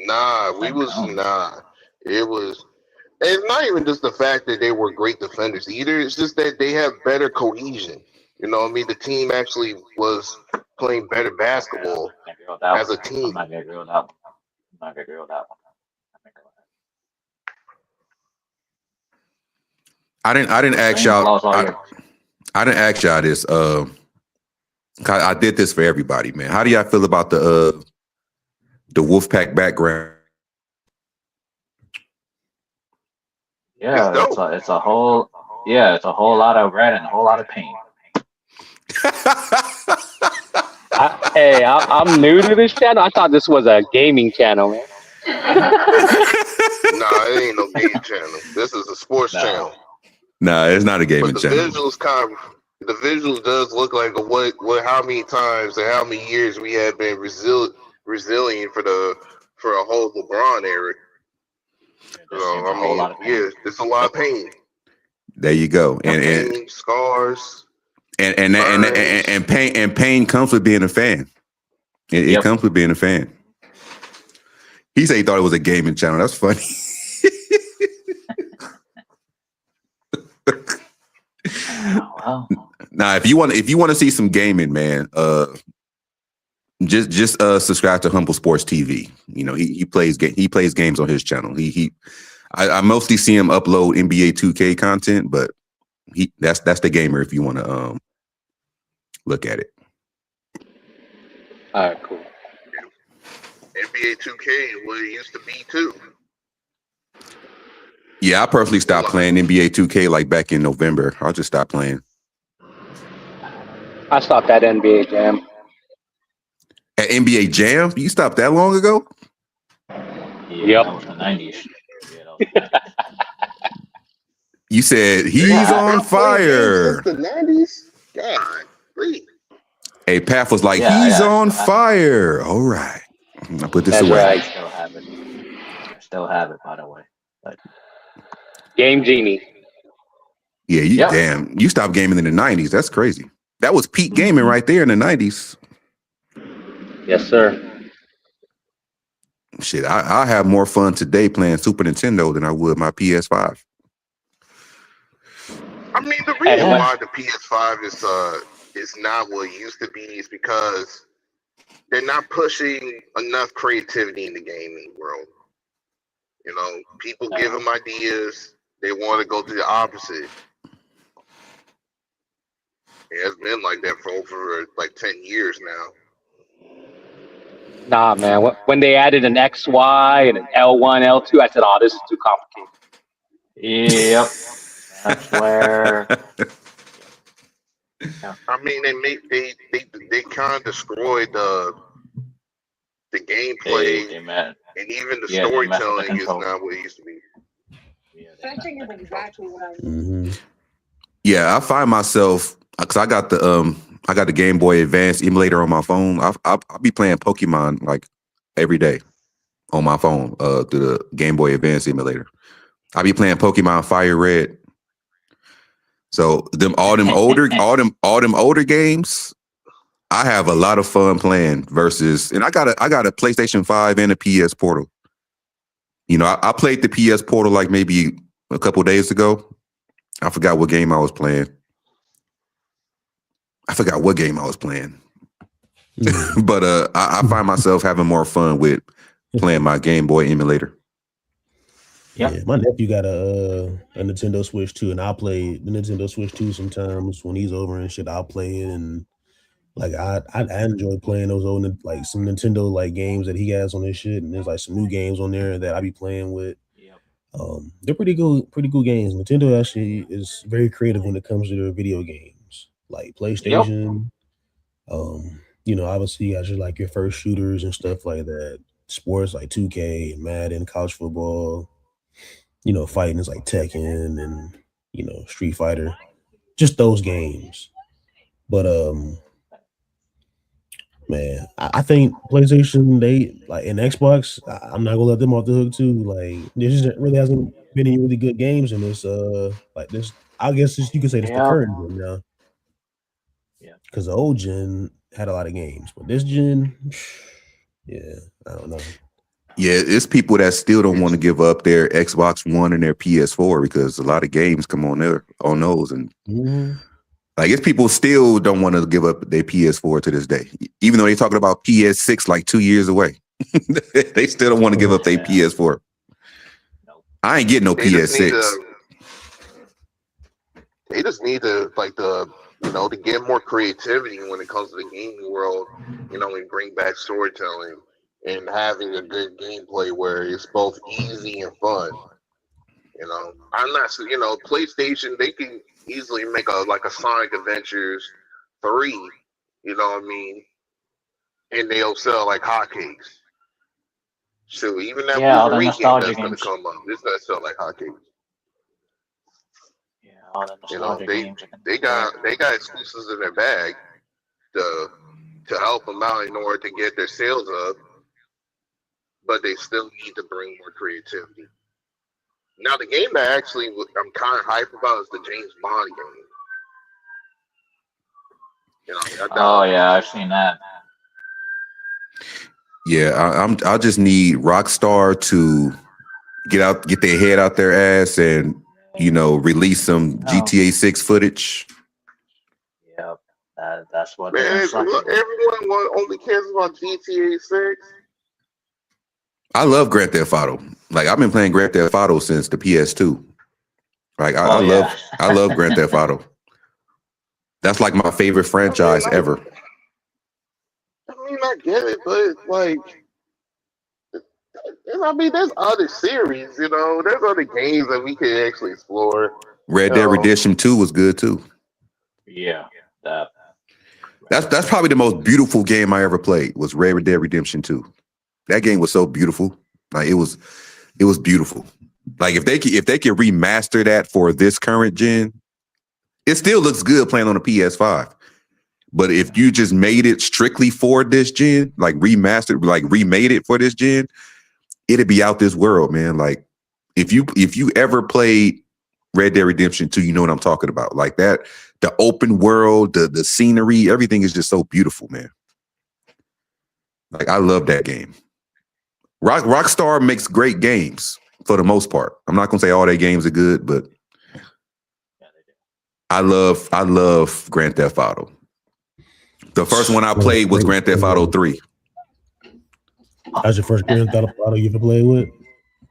know. It was. It's not even just the fact that they were great defenders either. It's just that they have better cohesion. The team actually was playing better basketball as a team. I'm not gonna agree with that one. I didn't ask y'all. I didn't ask y'all this. I did this for everybody, man. How do y'all feel about the Wolfpack background? Yeah, it's a whole lot of red and a whole lot of paint. I'm new to this channel. I thought this was a gaming channel, man. Nah, it ain't no game channel. This is a sports channel. Nah, it's not a gaming but channel. The visuals does look like how many times and how many years we have been resilient for a whole LeBron era. It's a lot of pain. There you go. And scars. And pain comes with being a fan. It comes with being a fan. He said he thought it was a gaming channel. That's funny. Wow. Now, if you want to see some gaming, man, just subscribe to Humble Sports TV. He plays games on his channel. I mostly see him upload NBA 2K content, but that's the gamer if you want to look at it. All right, cool. NBA 2K is what it used to be too. Yeah, I personally stopped playing NBA 2K like back in November. I'll just stop playing. I stopped at NBA Jam. At NBA Jam? You stopped that long ago? Yeah, that was the 90s. You said he's on fire. Since the 90s? God, please. Hey, Path was like, he's on fire. All right. I put this away. Right. I still have it, by the way. But Game Genie. Yeah, damn. You stopped gaming in the 90s. That's crazy. That was peak gaming right there in the 90s. Yes, sir. Shit, I have more fun today playing Super Nintendo than I would my PS5. I mean, the reason why the PS5 is not what it used to be is because they're not pushing enough creativity in the gaming world. You know, people give them ideas. They want to go to the opposite. It has been like that for over like 10 years now. Nah, man. When they added an XY and an L1, L2, I said, "Oh, this is too complicated." Yep. That's where. I mean, they kind of destroyed the gameplay They met. and even the Yeah, they messed with the storytelling is control. not what it used to be. Yeah, they messed Fetching with is the control. exactly what I Mhm. Yeah, I find myself because I got the Game Boy Advance emulator on my phone. I'll be playing Pokemon like every day on my phone through the Game Boy Advance emulator. I be playing Pokemon Fire Red. So all them older games, I have a lot of fun playing versus, and I got a PlayStation 5 and a PS Portal. You know, I played the PS Portal like maybe a couple days ago. I forgot what game I was playing. But I find myself having more fun with playing my Game Boy emulator. Yep. Yeah, my nephew got a Nintendo Switch too, and I'll play the Nintendo Switch too sometimes when he's over and shit. I'll play it, and like I enjoy playing those old like some Nintendo like games that he has on his shit, and there's like some new games on there that I be playing with. Yep. They're pretty cool games. Nintendo actually is very creative when it comes to their video games, like PlayStation. You know, obviously you got your like your first shooters and stuff like that. Sports like 2K, Madden, college football. You know, fighting is like Tekken and you know Street Fighter, just those games. But man, I think PlayStation they like and Xbox. I'm not gonna let them off the hook too. Like there just really hasn't been any really good games in this. Like this, I guess you could say it's the Yep. current gen now. Yeah. Because the old gen had a lot of games, but this gen, yeah, I don't know. Yeah, it's people that still don't want to give up their Xbox One and their PS4 because a lot of games come on there on those, and like it's people still don't want to give up their PS4 to this day, even though they're talking about PS6 like 2 years away. They still don't want to give up their PS4. I ain't getting no PS6. They just need to to get more creativity when it comes to the gaming world, you know, and bring back storytelling and having a good gameplay where it's both easy and fun. You know, I'm not, you know, PlayStation, they can easily make a Sonic Adventures 3, you know what I mean? And they'll sell like hotcakes. So even that Yeah, all the Wolverine game nostalgia that's going to games. come up, it's going to sell like hotcakes. Yeah, all the You know, nostalgia games. they got exclusives in their bag to help them out in order to get their sales up, but they still need to bring more creativity. Now, the game that actually I'm kind of hyped about is the James Bond game. You know, Oh yeah, I've seen that. Yeah, I just need Rockstar to get their head out their ass and you know release some GTA 6 footage. Yep, that's what. Man, everyone only cares about GTA 6. I love Grand Theft Auto. Like I've been playing Grand Theft Auto since the PS2. Like I love Grand Theft Auto. That's like my favorite franchise ever. I mean, I get it, but like, I mean, there's other series, you know, there's other games that we can actually explore. Red Dead Redemption 2 was good too. Yeah, that's probably the most beautiful game I ever played. Was Red Dead Redemption 2. That game was so beautiful. Like it was beautiful. Like if they could remaster that for this current gen, it still looks good playing on a PS5. But if you just made it strictly for this gen, like remastered, like remade it for this gen, it'd be out this world, man. Like if you ever played Red Dead Redemption 2, you know what I'm talking about. Like that, the open world, the scenery, everything is just so beautiful, man. Like I love that game. Rockstar makes great games for the most part. I'm not gonna say all their games are good, but I love Grand Theft Auto. The first one I played was Grand Theft Auto 3. How's your first Grand Theft Auto you ever played with?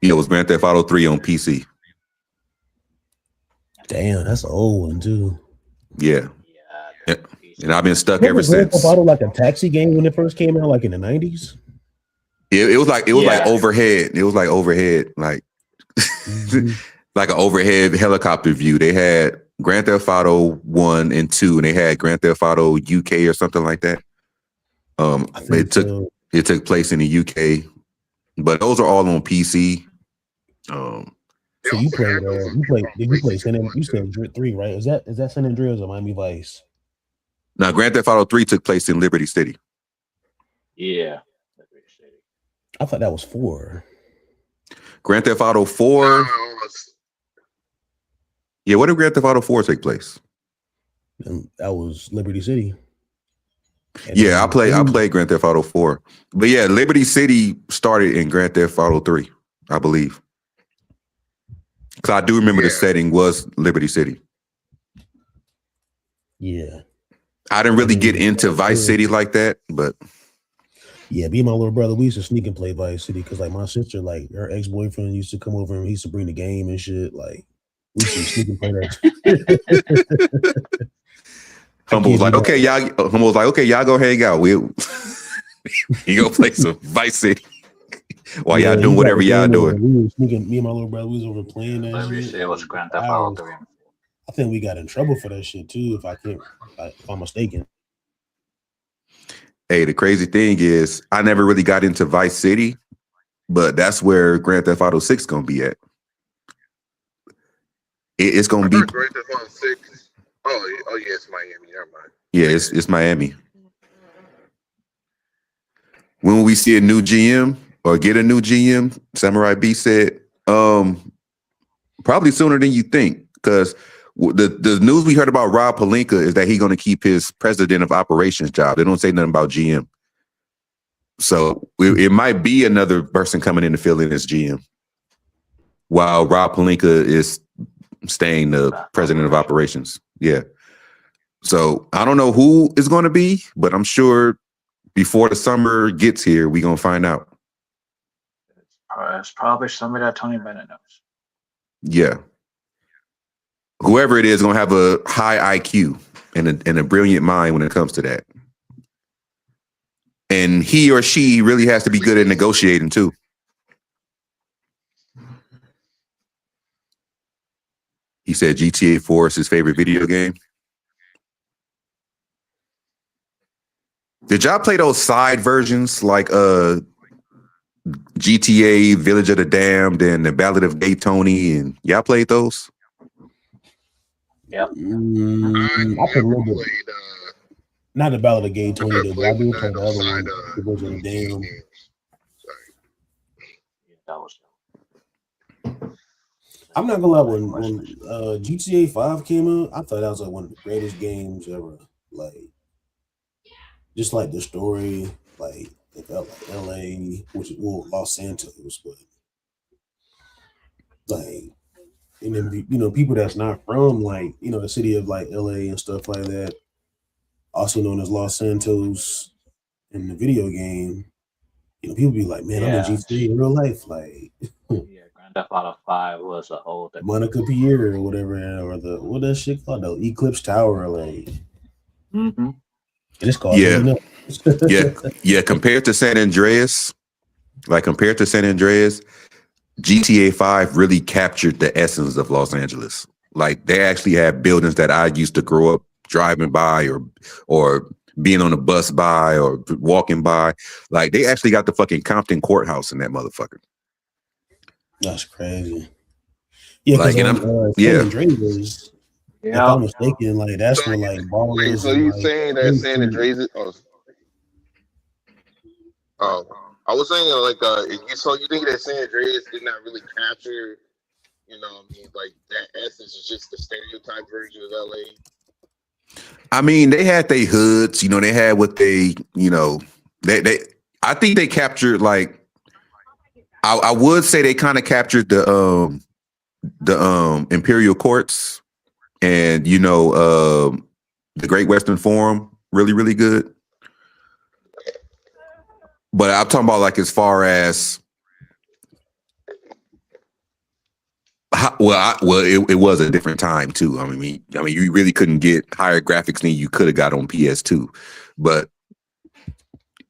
Yeah, it was Grand Theft Auto 3 on PC. Damn, that's an old one too. Yeah. Yeah. And I've been stuck Wasn't ever Grand Theft since. Auto like a taxi game when it first came out, like in the 90s? It was like Yeah. overhead. It was like overhead, like like an overhead helicopter view. They had Grand Theft Auto 1 and 2, and they had Grand Theft Auto UK or something like that. It took place in the UK, but those are all on PC. So you played you said Drit 3, right? Is that San Andreas or Miami Vice? Now Grand Theft Auto 3 took place in Liberty City. Yeah. I thought that was 4. Grand Theft Auto 4. Yeah, what did Grand Theft Auto 4 take place? And that was Liberty City. And yeah, I played Grand Theft Auto 4. But yeah, Liberty City started in Grand Theft Auto 3, I believe. Because I do remember the setting was Liberty City. Yeah. I didn't really get into Vice City like that, but yeah, me and my little brother, we used to sneak and play Vice City because like my sister, like her ex-boyfriend used to come over and he used to bring the game and shit. Like we used to sneak and play that. Humble was like, okay, y'all go hang out. You go play some Vice City while y'all doing whatever y'all doing. We were sneaking, me and my little brother, we was over playing that shit. It was Grand Theft Auto 3. I think we got in trouble for that shit too, if I'm mistaken. Hey, the crazy thing is, I never really got into Vice City, but that's where Grand Theft Auto 6 gonna be at. It's gonna be Grand Theft Auto 6. Oh yeah, it's Miami. Never mind. Yeah, it's Miami. When will we see a new GM or get a new GM? Samurai B said, probably sooner than you think, because the news we heard about Rob Pelinka is that he's going to keep his president of operations job. They don't say nothing about GM. So it might be another person coming in to fill in as GM while Rob Pelinka is staying the president of operations. Yeah. So I don't know who is going to be, but I'm sure before the summer gets here, we're going to find out. It's probably somebody that Tony Bennett knows. Yeah. Whoever it is going to have a high IQ and a brilliant mind when it comes to that. And he or she really has to be good at negotiating too. He said GTA 4 is his favorite video game. Did y'all play those side versions like GTA, Village of the Damned, and the Ballad of Gay Tony? And y'all played those? Yep. I played a little bit. Not the Ballad of Gay Tony, but I do play the other one, the Village of the Damned. That was. I'm not gonna lie, when GTA 5 came out, I thought that was like one of the greatest games ever. Like, just like the story, like it felt like LA, which is Los Santos, but like, and then people that's not from like the city of like LA and stuff like that, also known as Los Santos in the video game. People be like, man, I'm in GTA in real life, like. Yeah, Grand Theft Auto 5 was a whole different. Monica Pierre or whatever, or what that shit called, the Eclipse Tower, like. Mm-hmm. It's called. Yeah. Compared to San Andreas, GTA 5 really captured the essence of Los Angeles. Like they actually have buildings that I used to grow up driving by or being on a bus by or walking by. Like they actually got the fucking Compton courthouse in that motherfucker. That's crazy. Yeah, because San Andreas, if I'm mistaken, like that's where like wait, so you saying that San Andreas? I was saying so you think that San Andreas did not really capture, like that essence is just the stereotype version of LA. I mean, they had their hoods, they had what they I think they captured like. I would say they kind of captured the Imperial Courts and the Great Western Forum really, really good. But I'm talking about like as far as It was a different time too. I mean, you really couldn't get higher graphics than you could have got on PS2, but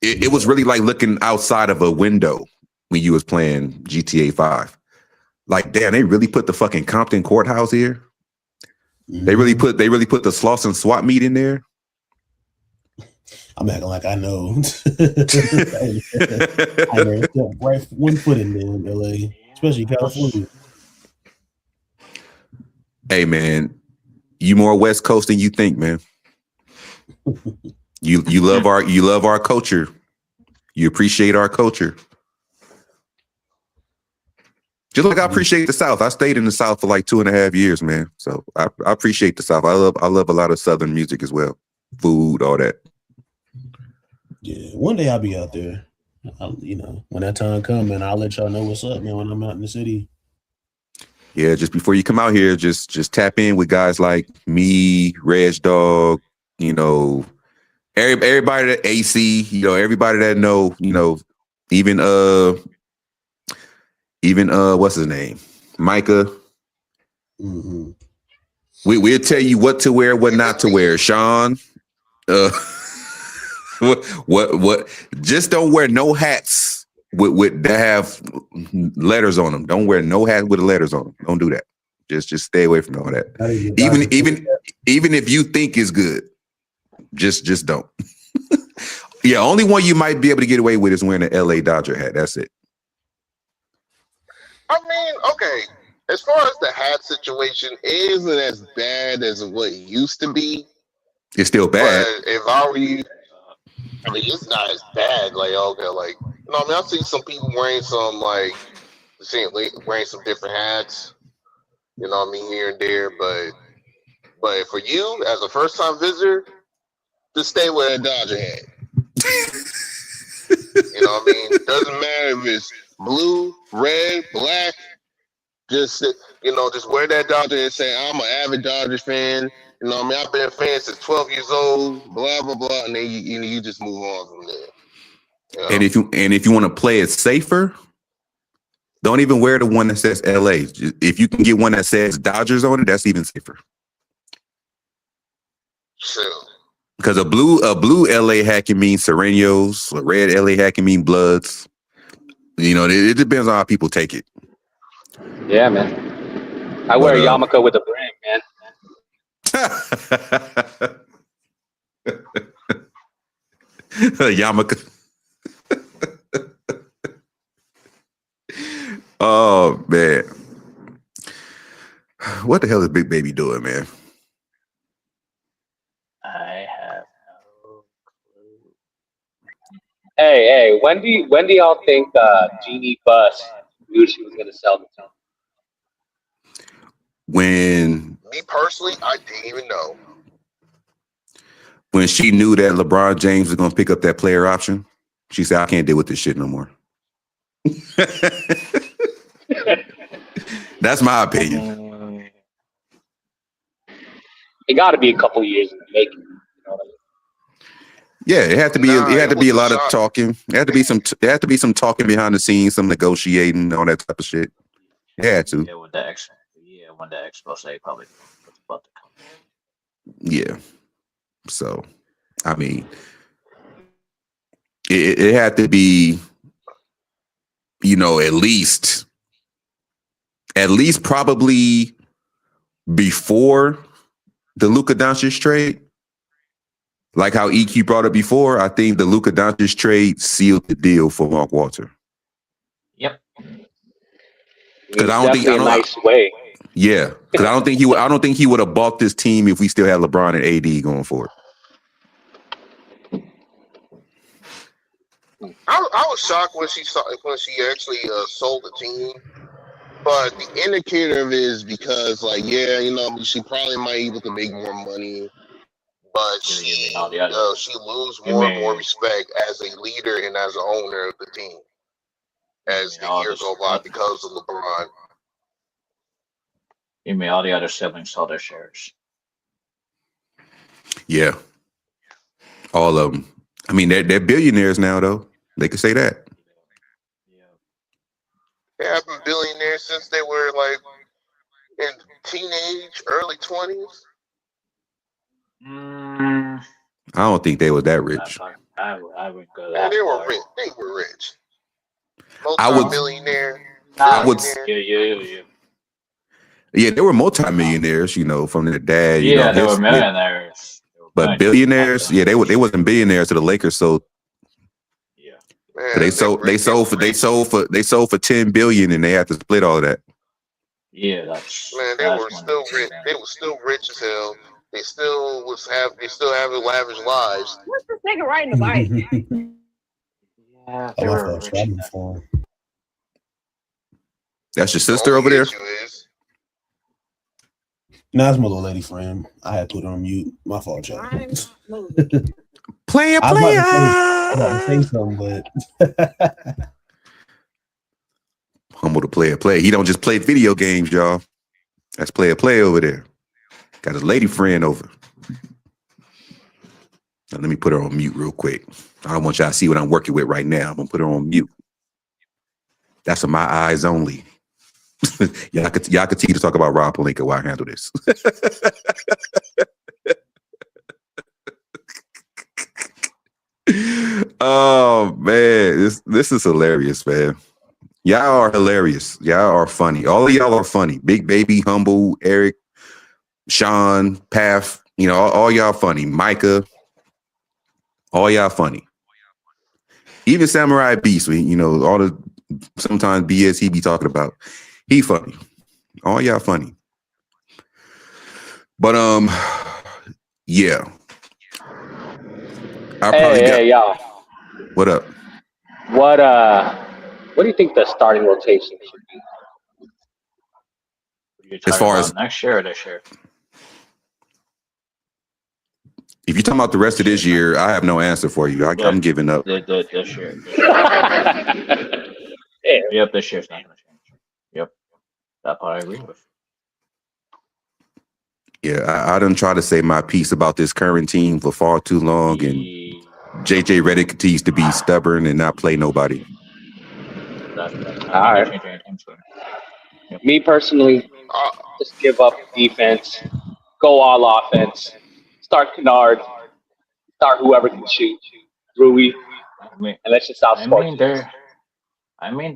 it was really like looking outside of a window when you was playing GTA 5. Like, damn, they really put the fucking Compton courthouse here. They really put the Slauson swap meet in there. I'm acting like I know. I never stepped right one foot in there in LA, especially California. Hey man, you more West Coast than you think, man. You love our culture. You appreciate our culture. Just like I appreciate the South. I stayed in the South for like 2.5 years, man. So I appreciate the South. I love a lot of Southern music as well. Food, all that. Yeah, one day I'll be out there. When that time comes, man, I'll let y'all know what's up, man, when I'm out in the city. Yeah, just before you come out here, just tap in with guys like me, Reg Dog, everybody that AC, everybody that know, even what's his name? Micah. Mm-hmm. We'll tell you what to wear, what not to wear. Sean. What just don't wear no hats with that have letters on them. Don't wear no hat with the letters on them. Don't do that. Just stay away from all that. Even if you think it's good, just don't. Yeah, only one you might be able to get away with is wearing an LA Dodger hat. That's it. I mean, okay. As far as the hat situation, it isn't as bad as what it used to be. It's still bad. But if I were you, I mean, it's not as bad. Like, okay, like, I mean, I've seen some people wearing some, like, wearing some different hats, here and there. But for you, as a first-time visitor, just stay with a Dodger hat. Doesn't matter if it's blue, red, black. Just wear that Dodger and say, I'm an avid Dodgers fan. I've been a fan since 12 years old, blah, blah, blah. And then you just move on from there. And if you want to play it safer, don't even wear the one that says LA. If you can get one that says Dodgers on it, that's even safer. Sure. Because a blue LA hat can mean Serenos, a red LA hat can mean Bloods. It depends on how people take it. Yeah, man. I wear a yarmulke with a brim, man. Yarmulke. Oh man, what the hell is Big Baby doing, man? I have no clue. Hey, when do y'all think Jeannie Buss knew she was gonna sell the team? When me personally, I didn't even know. When she knew that LeBron James was gonna pick up that player option, she said, "I can't deal with this shit no more." That's my opinion. It got to be a couple years in the making. Yeah, it had to be. It had to be a lot of talking. There had to be some talking behind the scenes, some negotiating, all that type of shit. It had to. Yeah, when the expose probably was about to come. Yeah. So, I mean, it had to be, at least probably before the Luka Doncic trade. Like how EQ brought up before, I think the Luka Doncic trade sealed the deal for Mark Walter. Yep. Because I don't think a nice way. Yeah, because I don't think he would have bought this team if we still had LeBron and AD going forward. I was shocked when she actually sold the team, but the indicator of it is because, she probably might be able to make more money, but she lose more and more respect as a leader and as an owner of the team as the years go by because of LeBron. You mean all the other siblings sold their shares? Yeah, all of them. I mean, they're billionaires now, though. They could say that. Yeah. They have been billionaires since they were in teenage, early 20s. Mm, I don't think they was that rich. I wouldn't go Man, that they were far. rich. They were rich. I would, Multi-millionaire. I would, Yeah. yeah, they were multimillionaires, you know, from their dad, you know, Yeah, they were millionaires. but billionaires, yeah, they wasn't billionaires to the Lakers, so Yeah. Man, they sold for 10 billion, and they had to split all of that. Yeah, Man, they were still rich. They were still rich as hell. They still having lavish lives. What's this nigga riding the bike? Yeah, Oh, they my were fault. rich. I'm for That's your The sister only over there? issue is, Nah, it's my little lady friend. I had to put her on mute. My fault, y'all. I'm not moving. Player. I was about to say something, but Humble to player. He don't just play video games, y'all. That's player over there. Got his lady friend over. Now, let me put her on mute real quick. I don't want y'all to see what I'm working with right now. I'm gonna put her on mute. That's for my eyes only. y'all continue to talk about Rob Pelinka while I handle this. Oh man, this is hilarious, man. Y'all are hilarious. Y'all are funny. All of y'all are funny. Big Baby, Humble, Eric, Sean, Path, you know, all y'all funny. Micah, all y'all funny. Even Samurai Beast, you know, all the sometimes BS he be talking about. He funny. All y'all funny. But yeah. Hey, y'all. What up? What do you think the starting rotation should be? You're As talking far about as next year or this year? if you're talking about the rest of this year, I have no answer for you. I'm giving up. This year. Yeah. Yep, this year's not going to change. Yep, that part I agree with. Yeah, I done try to say my piece about this current team for far too long, and JJ Redick continues to be stubborn and not play nobody. That's not All going right. to change anytime soon. Yep. Me personally, just give up defense, go all offense, start Kennard, start whoever can shoot, Rui, and let's just outscore teams. They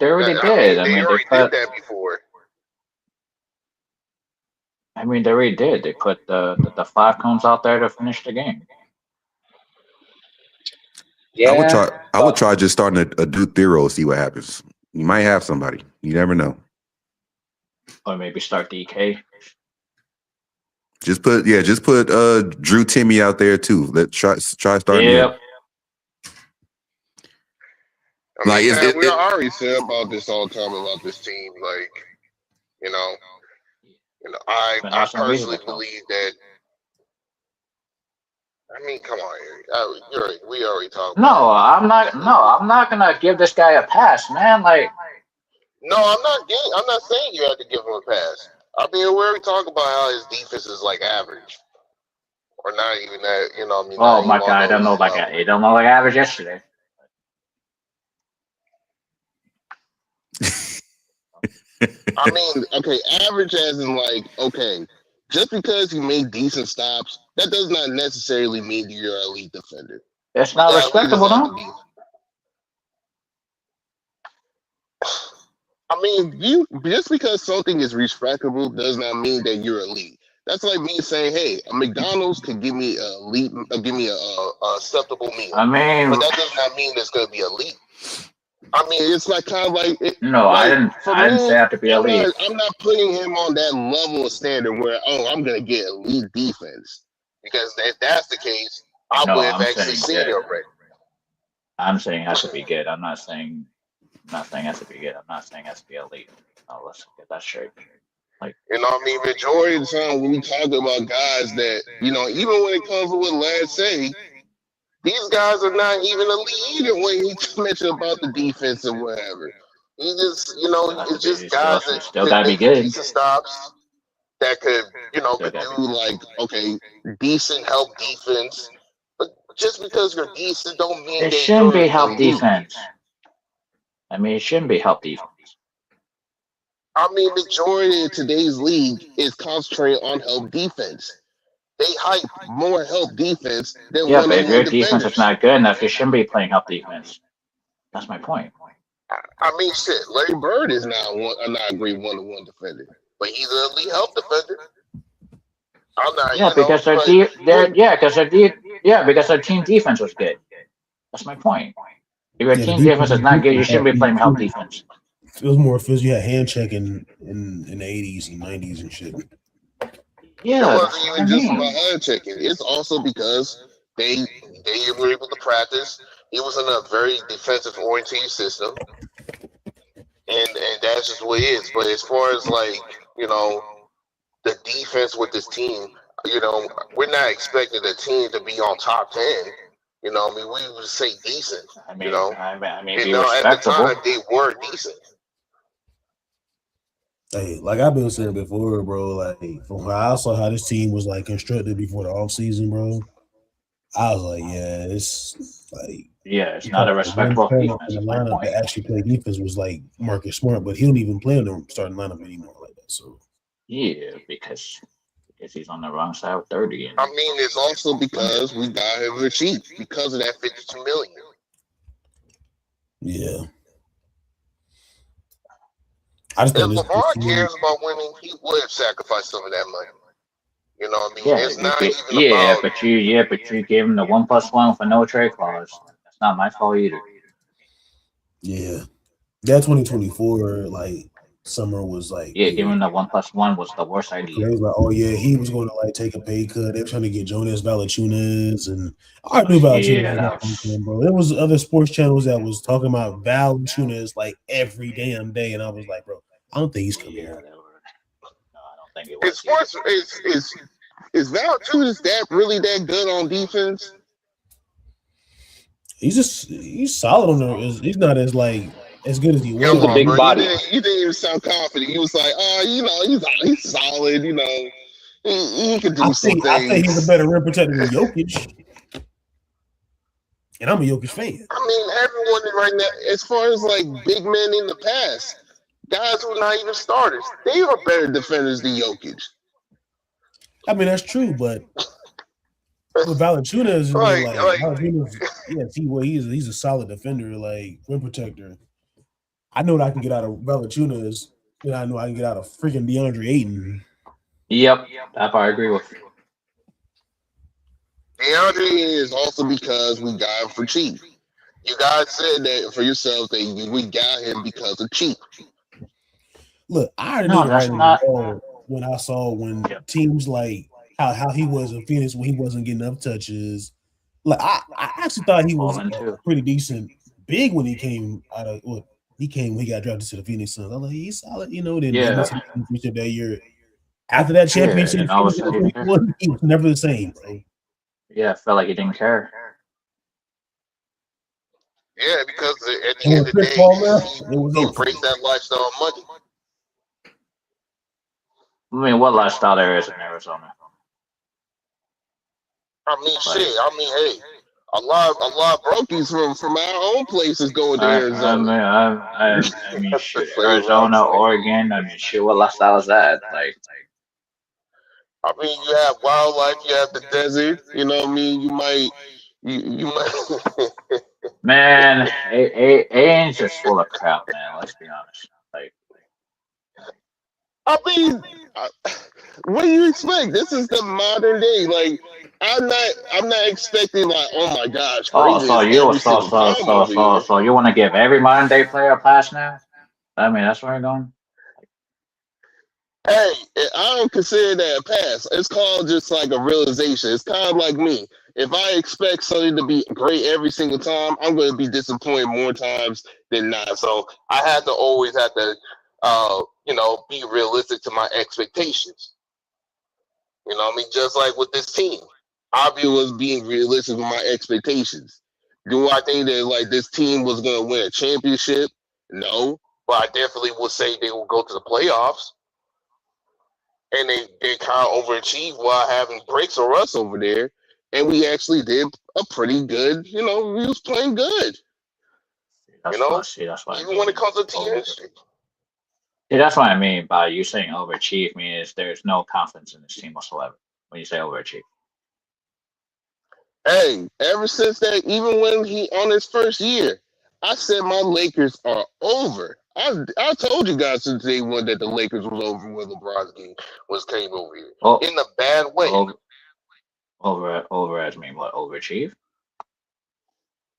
already did. they already did that before. They already did. They put the 5 cones out there to finish the game. Yeah, I would try just starting a Duke Thero, see what happens. You might have somebody. You never know. Or maybe start DK. Just put Drew Timmy out there too. Try starting him. I mean, we already said about this all the time about this team. Like, you know, I personally believe that. I mean, come on, Eric. We already talked. No, I'm not gonna give this guy a pass, man. Like, no, I'm not saying you have to give him a pass. I mean, we already talked about how his defense is like average, or not even that. You know, I mean, oh my god, I don't know like average yesterday. I mean, okay, average as in like, okay, just because you make decent stops, that does not necessarily mean you're an elite defender. It's not respectable, though. I mean, just because something is respectable does not mean that you're elite. That's like me saying, "Hey, a McDonald's could give me a acceptable meal." I mean, but that does not mean it's going to be elite. I mean, it's like kind of like no, like, I didn't say I have to be elite. I'm not putting him on that level of standard where I'm going to get elite defense, because if that's the case, I would have actually seen it already. I'm saying it has to be good. I'm not saying it has to be good. I'm not saying it has to be elite. No, let's get that straight. Like, you know, I mean, majority of the time when we talk about guys that, you know, even when it comes to what Lad say, these guys are not even elite either when he mentioned about the defense and whatever. He just, you know, it's just guys that still gotta be good. Decent stops that could, you know, could do like, okay, decent help defense. But just because you're decent don't mean it shouldn't be help defense. I mean, it shouldn't be help defense. I mean, majority of today's league is concentrated on help defense. They hype more help defense than Yeah, but if one-on-one your defense is defenders. not good enough, you shouldn't be playing help defense. That's my point. I mean, shit. Larry Bird is not a great one-on-one defender, but he's an elite help defender. I'm not, Yeah, because their but because their team defense was good. That's my point. If your Yeah, the team defense is not good, you shouldn't be playing help defense defense. it was more physical. You had hand checking in the 80s and 90s and shit. Yeah, it that's wasn't what I even just about mean. hand checking. It's also because they were able to practice. It was in a very defensive oriented system, and that's just what it is. But as far as like the defense with this team, we're not expecting the team to be on top 10. I mean, we would say decent. I mean, be At the respectable. time they were decent. Hey, like I've been saying before, bro. Like from how I saw how this team was like constructed before the offseason, bro. I was like, yeah, it's like Yeah, it's you not got a the one respectable corner defense. in the Is my lineup point. that actually played defense was like Marcus Smart, but he don't even play in the starting lineup anymore like that. So Yeah, because he's on the wrong side of 30. I mean, it's also because we got him for cheap because of that $52 million. yeah. I just If think this LeBron team, cares about winning, he would have sacrificed some of that money. You know what I mean? Yeah, It's not even about. but you gave him the 1+1 for no trade clause. That's not my fault either. yeah. That 2024 like summer was like Yeah, weird. giving him the 1+1 was the worst They idea. was like, oh yeah, he was going to like take a pay cut. They were trying to get Jonas Valanciunas, and I knew Valanciunas Yeah, was that not going to was. come, bro. There was other sports channels that was talking about Valanciunas like every damn day, and I was like, bro, I don't think he's coming Yeah, here. they were. No, I don't think it As was far either. as is Valanciunas that really that good on defense? He's solid on there. He's not as like as good as he Come He's a was. on, big bro. body. You didn't even sound confident. You was like, he's solid. He could do some I think he's a things. better rim protector than Jokic, and I'm a Jokic fan. I mean, everyone right now, as far as like big men in the past, guys who are not even starters, they are better defenders than Jokic. I mean that's true, but with Valanciunas, I mean, like Like Valanciunas, yes, he's a solid defender, like rim protector. I know what I can get out of Valanciunas, and I know I can get out of freaking DeAndre Ayton. Yep, that part I agree with. DeAndre is also because we got him for cheap. You guys said that for yourselves that we got him because of cheap. Look, I already No, knew the that's writing was not. wall when I saw when teams like how he was in Phoenix when he wasn't getting enough touches. Like I actually thought he was Falling too. pretty decent big when he came out of he got drafted to the Phoenix Suns. I was like, he's solid, Then he Yeah. missed the championship that year. After that championship, and all of a sudden he didn't care. he was never the same, bro. Yeah, I felt like he didn't care. Yeah, because at the And end when of the Chris day, Paul left, it was he over. embraced that lifestyle of money. I mean, what lifestyle there is in Arizona? I mean, shit. I mean, hey, a lot of brokies from our own places going to Arizona. I mean, shit, Arizona, Oregon. I mean, shit, what lifestyle is that? Like, I mean, you have wildlife, you have the desert. You know what I mean? You might. man, Ain's just full of crap, man. Let's be honest. Like, I mean, what do you expect? This is the modern day. Like, I'm not expecting like, oh my gosh, greatness every single time over here. so you want to give every modern day player a pass now? I mean, that's where you're going. Hey, I don't consider that a pass. It's called just like a realization. It's kind of like me. If I expect something to be great every single time, I'm going to be disappointed more times than not. So I always have to, be realistic to my expectations. You know what I mean? Just like with this team. Avi was being realistic with my expectations. Do I think that like this team was going to win a championship? No. But I definitely would say they will go to the playoffs. And they kind of overachieved while having breaks or us over there. And we actually did a pretty good, we was playing good. That's why Even when it comes to team history. Yeah, that's what I mean by you saying overachieve means there's no confidence in this team whatsoever when you say overachieve. Hey, ever since that, even when he on his first year, I said my Lakers are over. I told you guys since day one that the Lakers was over when LeBron's game came over here Oh, in a bad way. over as mean what overachieve?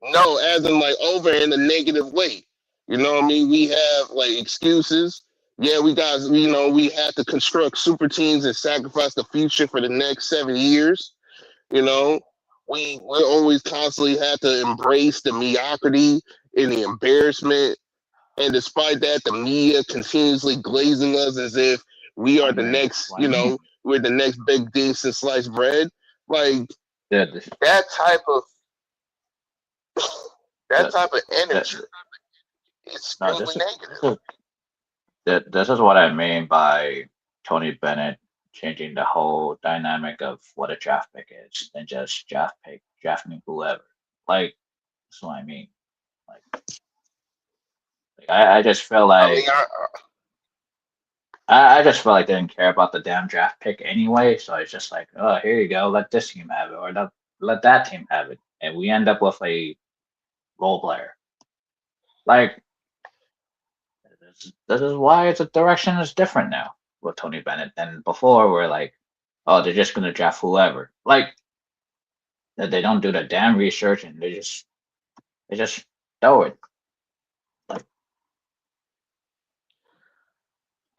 No, as in like over in a negative way. You know what I mean? We have like excuses. Yeah, we guys, we have to construct super teams and sacrifice the future for the next 7 years. You know, we always constantly have to embrace the mediocrity and the embarrassment. And despite that, the media continuously glazing us as if we are the next, What I mean? we're the next big thing since sliced bread. Like Yeah, that type of that, energy is no, extremely negative. this is what I mean by Tony Bennett changing the whole dynamic of what a draft pick is than just drafting whoever. Like that's what I mean. Like I just feel I like mean, I just feel like they didn't care about the damn draft pick anyway. So it's just like, oh, here you go, let this team have it, or let that team have it, and we end up with a role player. Like this is why the direction is different now with Tony Bennett than before. We're like, oh, they're just gonna draft whoever. Like that they don't do the damn research and they just throw it. Like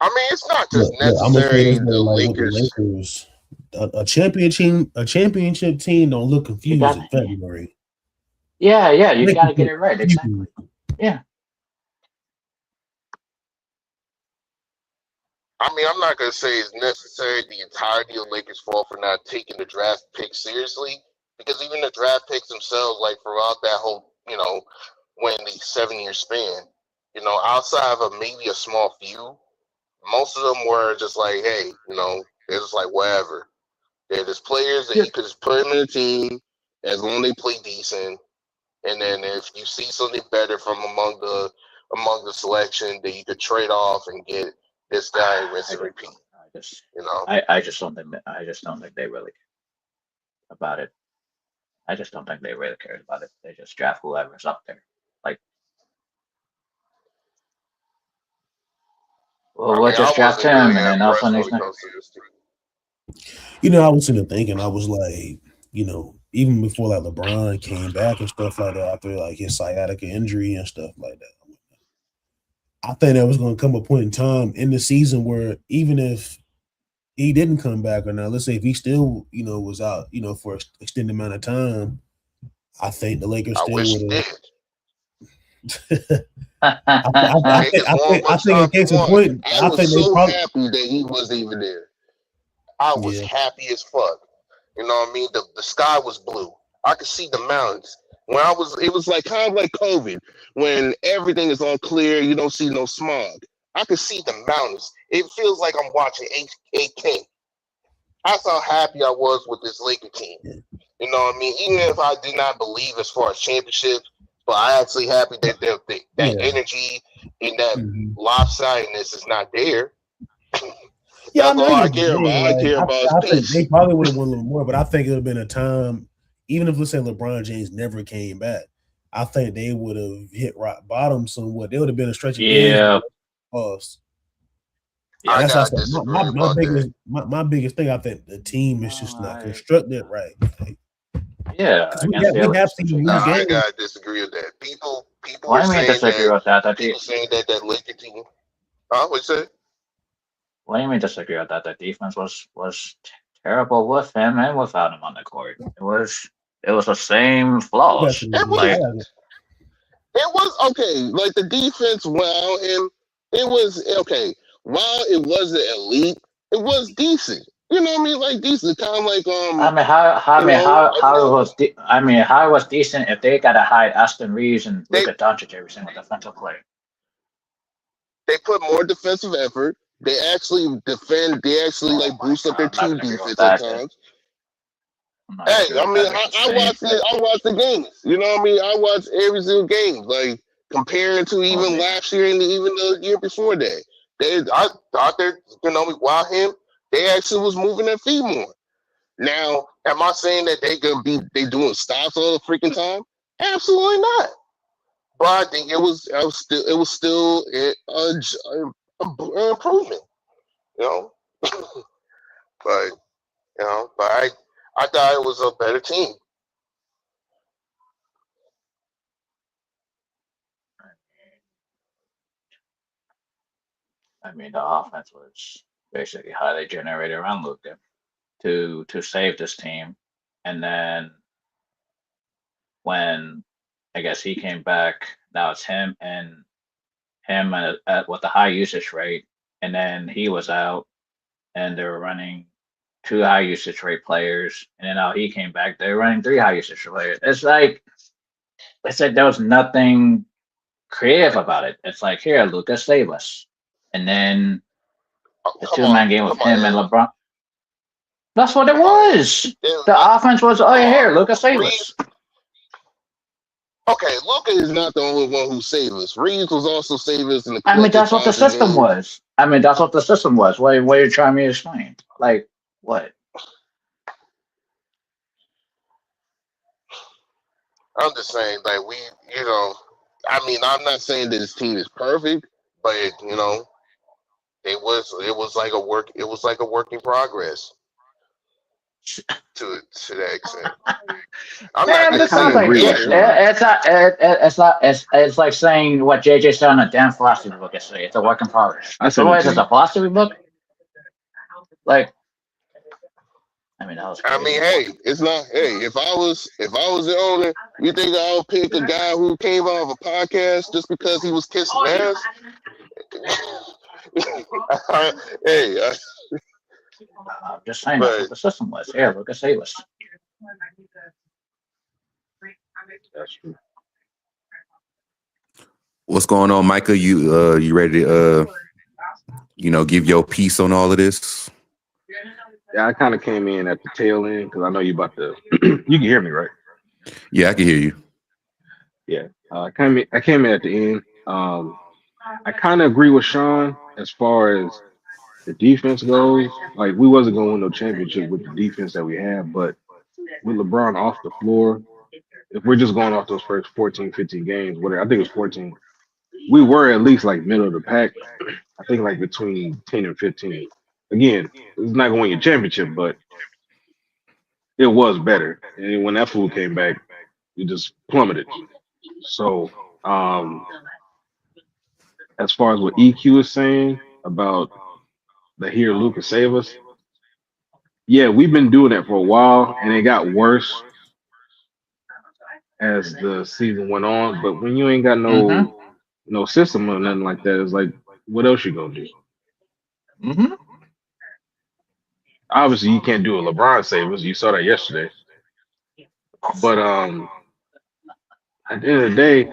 I mean, it's not just I'm gonna say necessary this the though, like with the Lakers. Lakers, a championship team don't look confused in February. Yeah, you gotta get it right. Exactly. Yeah. I mean, I'm not going to say it's necessary the entirety of Lakers' fault for not taking the draft pick seriously, because even the draft picks themselves, like throughout that whole, when the 7-year span, outside of maybe a small few, most of them were just like, hey, they're just like whatever. They're just players that you could just put them in a team as long as they play decent, and then if you see something better from among the selection, that you could trade off and get this guy rinse and repeat. I just don't think they really care about it. I just don't think they really care about it. They just draft whoever's up there. Like, well, we'll just draft him, and then all of a sudden he's not. I was sitting there thinking, I was like, even before like LeBron came back and stuff like that, after like his sciatica injury and stuff like that, I think there was going to come a point in time in the season where even if he didn't come back or not, let's say if he still, was out, for an extended amount of time, I think the Lakers still would have. I think in case of point, I was so happy that he wasn't even there. I was happy as fuck. You know what I mean? The sky was blue. I could see the mountains. It was like kind of like COVID, when everything is all clear, you don't see no smog. I could see the mountains. It feels like I'm watching 8K. That's how happy I was with this Laker team. You know what I mean? Even if I did not believe as far as championships, but I actually happy that that energy and that lopsidedness is not there. Yeah, that's all I care about. I care about peace. They probably would have won a little more, but I think it would have been a time, even if let's say LeBron James never came back, I think they would have hit rock bottom somewhat. There would have been a stretch of games. Yeah, that's my biggest thing. I think the team is just not constructed right. Yeah, I gotta disagree with that. People are saying that. People saying that Laker team. What'd you say? What do you mean disagree with that? The defense was terrible with him and without him on the court. It was the same flaws. It was okay. Like the defense without him, it was okay. While it wasn't elite, it was decent. You know what I mean? Like decent, kind of like how it was decent if they gotta hide Austin Reeves and Luka Doncic every single defensive player. They put more defensive effort. They actually defend. They actually boost up their team defense at times. Hey, I mean, I watch the games. You know what I mean? I watch every single game. Like comparing to even last year and even the year before that. I thought that, while they actually was moving their feet more. Now, am I saying that they doing stops all the freaking time? Absolutely not. But I think it was still an improvement, you know. But I thought it was a better team. I mean, the offense was basically highly generated around Luka to save this team, and then when I guess he came back, now it's him with the high usage rate, and then he was out, and they were running two high usage rate players, and then now he came back, they were running three high usage players. It's like there was nothing creative about it. It's like, here, Lucas, save us, and then the two-man game with him and LeBron. That's what it was. The offense was, oh, here, Lucas, save us. Okay, Luka is not the only one who saved us. Reeves was also saving us in the. I mean, that's what the system was. That's what the system was. What are you trying me to explain? Like, what? I'm just saying, like, I'm not saying that this team is perfect, but it was like a work in progress to that extent. Man, this sounds like it's like saying what JJ said on a damn philosophy book yesterday. It's a work in progress. Otherwise, it's a philosophy book. Like, I mean, that was crazy. I mean, hey, it's not. Hey, if I was the owner, you think I'll pick a guy who came out of a podcast just because he was kissing ass? Hey, I'm just saying that's what the system was. Here, Lucas, save us. That's true. What's going on, Micah? You ready to give your piece on all of this? Yeah, I kind of came in at the tail end because I know you about to. You can hear me, right? Yeah, I can hear you. Yeah, I came in at the end. I kind of agree with Sean as far as the defense goes. Like, we wasn't going to win no championship with the defense that we have, but with LeBron off the floor, if we're just going off those first 14, 15 games, whatever, I think it was 14, we were at least like middle of the pack. I think like between 10 and 15. Again, it's not going to win your championship, but it was better. And when that fool came back, it just plummeted. So, as far as what EQ is saying about the here Lucas save us, yeah, we've been doing that for a while, and it got worse as the season went on. But when you ain't got no system or nothing like that, it's like, what else you gonna do? Mm-hmm. Obviously, you can't do a LeBron save us. You saw that yesterday. But at the end of the day,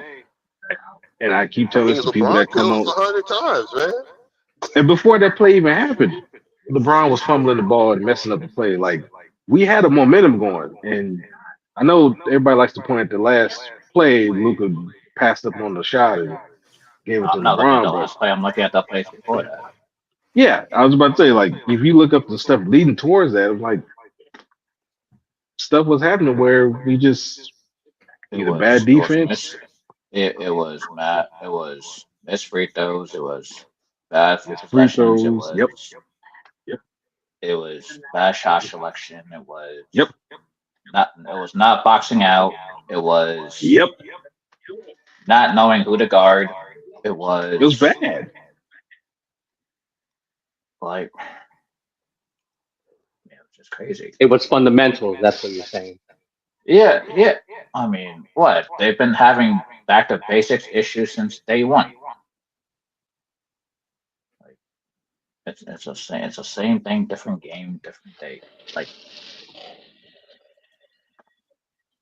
and I keep telling this to people that come on 100 times, man. And before that play even happened, LeBron was fumbling the ball and messing up the play. Like, we had a momentum going. And I know everybody likes to point at the last play. Luka passed up on the shot and gave it to I'm not looking at the LeBron. last play. I'm looking at the plays before that. Yeah, I was about to say, like, if you look up the stuff leading towards that, it's like stuff was happening where we just either bad defense. It was Matt. It was missed free throws. It was bad Free possessions. throws. Yep. It was bad shot selection. It was Yep. It was not boxing out. It was Yep. not knowing who to guard. It was bad. Like, it was just crazy. It was fundamentals. That's what you're saying. Yeah. I mean, what? They've been having back to basics issues since day one. Like, it's the same thing, different game, different day. Like,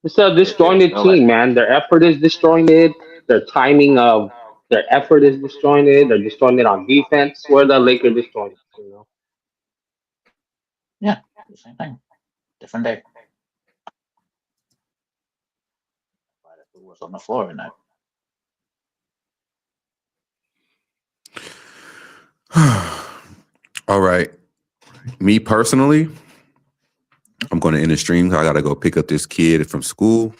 It's a disjointed team, man. Their effort is disjointed. Their timing of their effort is disjointed. They're disjointed on defense. Where the Lakers disjointed, Yeah, the same thing, different day. Who was on the floor tonight? All right. Me personally, I'm going to end the stream. I got to go pick up this kid from school.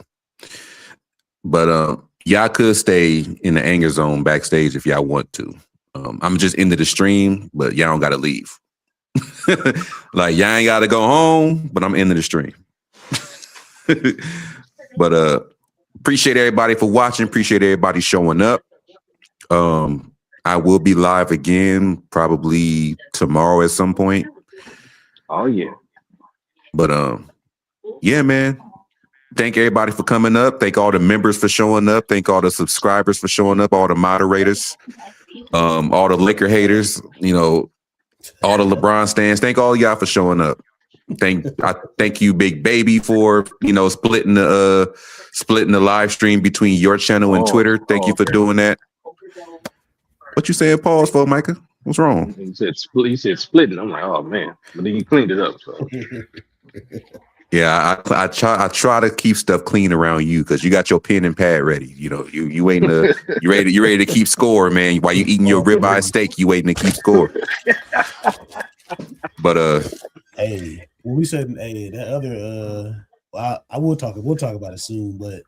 But y'all could stay in the anger zone backstage if y'all want to. I'm just into the stream, but y'all don't got to leave. Like, y'all ain't got to go home, but I'm into the stream. But appreciate everybody for watching. Appreciate everybody showing up. I will be live again probably tomorrow at some point. Oh yeah. But yeah, man. Thank everybody for coming up. Thank all the members for showing up. Thank all the subscribers for showing up. All the moderators, all the liquor haters. You know, all the LeBron stands. Thank all y'all for showing up. Thank you, Big Baby, for splitting the live stream between your channel and Twitter. Thank you for doing that. What you saying pause for, Micah? What's wrong? He said splitting. I'm like, oh man. But then he cleaned it up. So. Yeah, I try to keep stuff clean around you because you got your pen and pad ready. You know, you waiting to you ready to keep score, man. While you eating your ribeye steak, you waiting to keep score. But hey, when we said that other well, we'll talk about it soon, but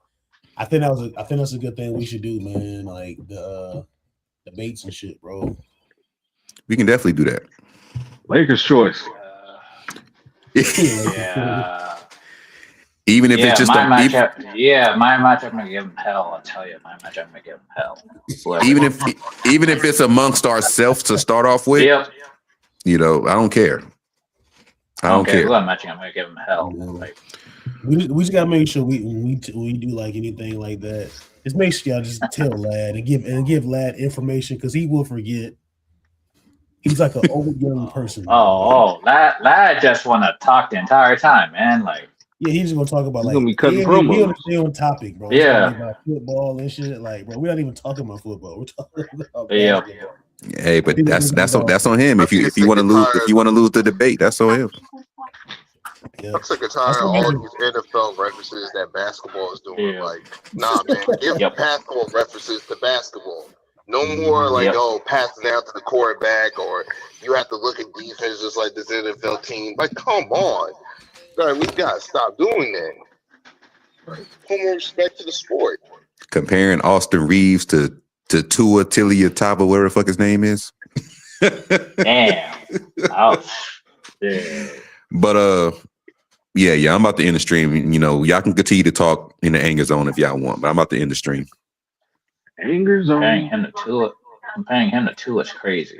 I think that's a good thing we should do, man. Like the debates and shit, bro. We can definitely do that. Lakers choice. Yeah. Even if it's just my matchup, I'm gonna give him hell. I'll tell you, my matchup, I'm gonna give him hell. even if it's amongst ourselves to start off with, Yep. I don't care. I don't care. Who I'm matching, I'm gonna give him hell. Like, we just gotta make sure when we do like anything like that, just make sure y'all just tell Lad and give Lad information because he will forget. He's like an old young person. Lad just want to talk the entire time, man. Like, yeah, he's just gonna talk about He's like gonna be cutting promos. Stay on topic, bro. Yeah, about football and shit. Like, bro, we're not even talking about football. We're talking about basketball. Hey, but that's on him. If you want to lose the debate, that's on him. Yeah. I'm sick and tired of all these NFL references that basketball is doing. Yeah. Like, nah, man, give basketball references to basketball. No more like, passing out to the quarterback, or you have to look at defense just like this NFL team. Like, come on, like, we gotta stop doing that. Like, put more respect to the sport. Comparing Austin Reeves to Tua Tagovailoa, whatever the fuck his name is. Damn. Ouch. Yeah. But yeah, I'm about to end the stream. Y'all can continue to talk in the anger zone if y'all want, but I'm about to end the stream. Anger zone. Comparing him to Tua is crazy.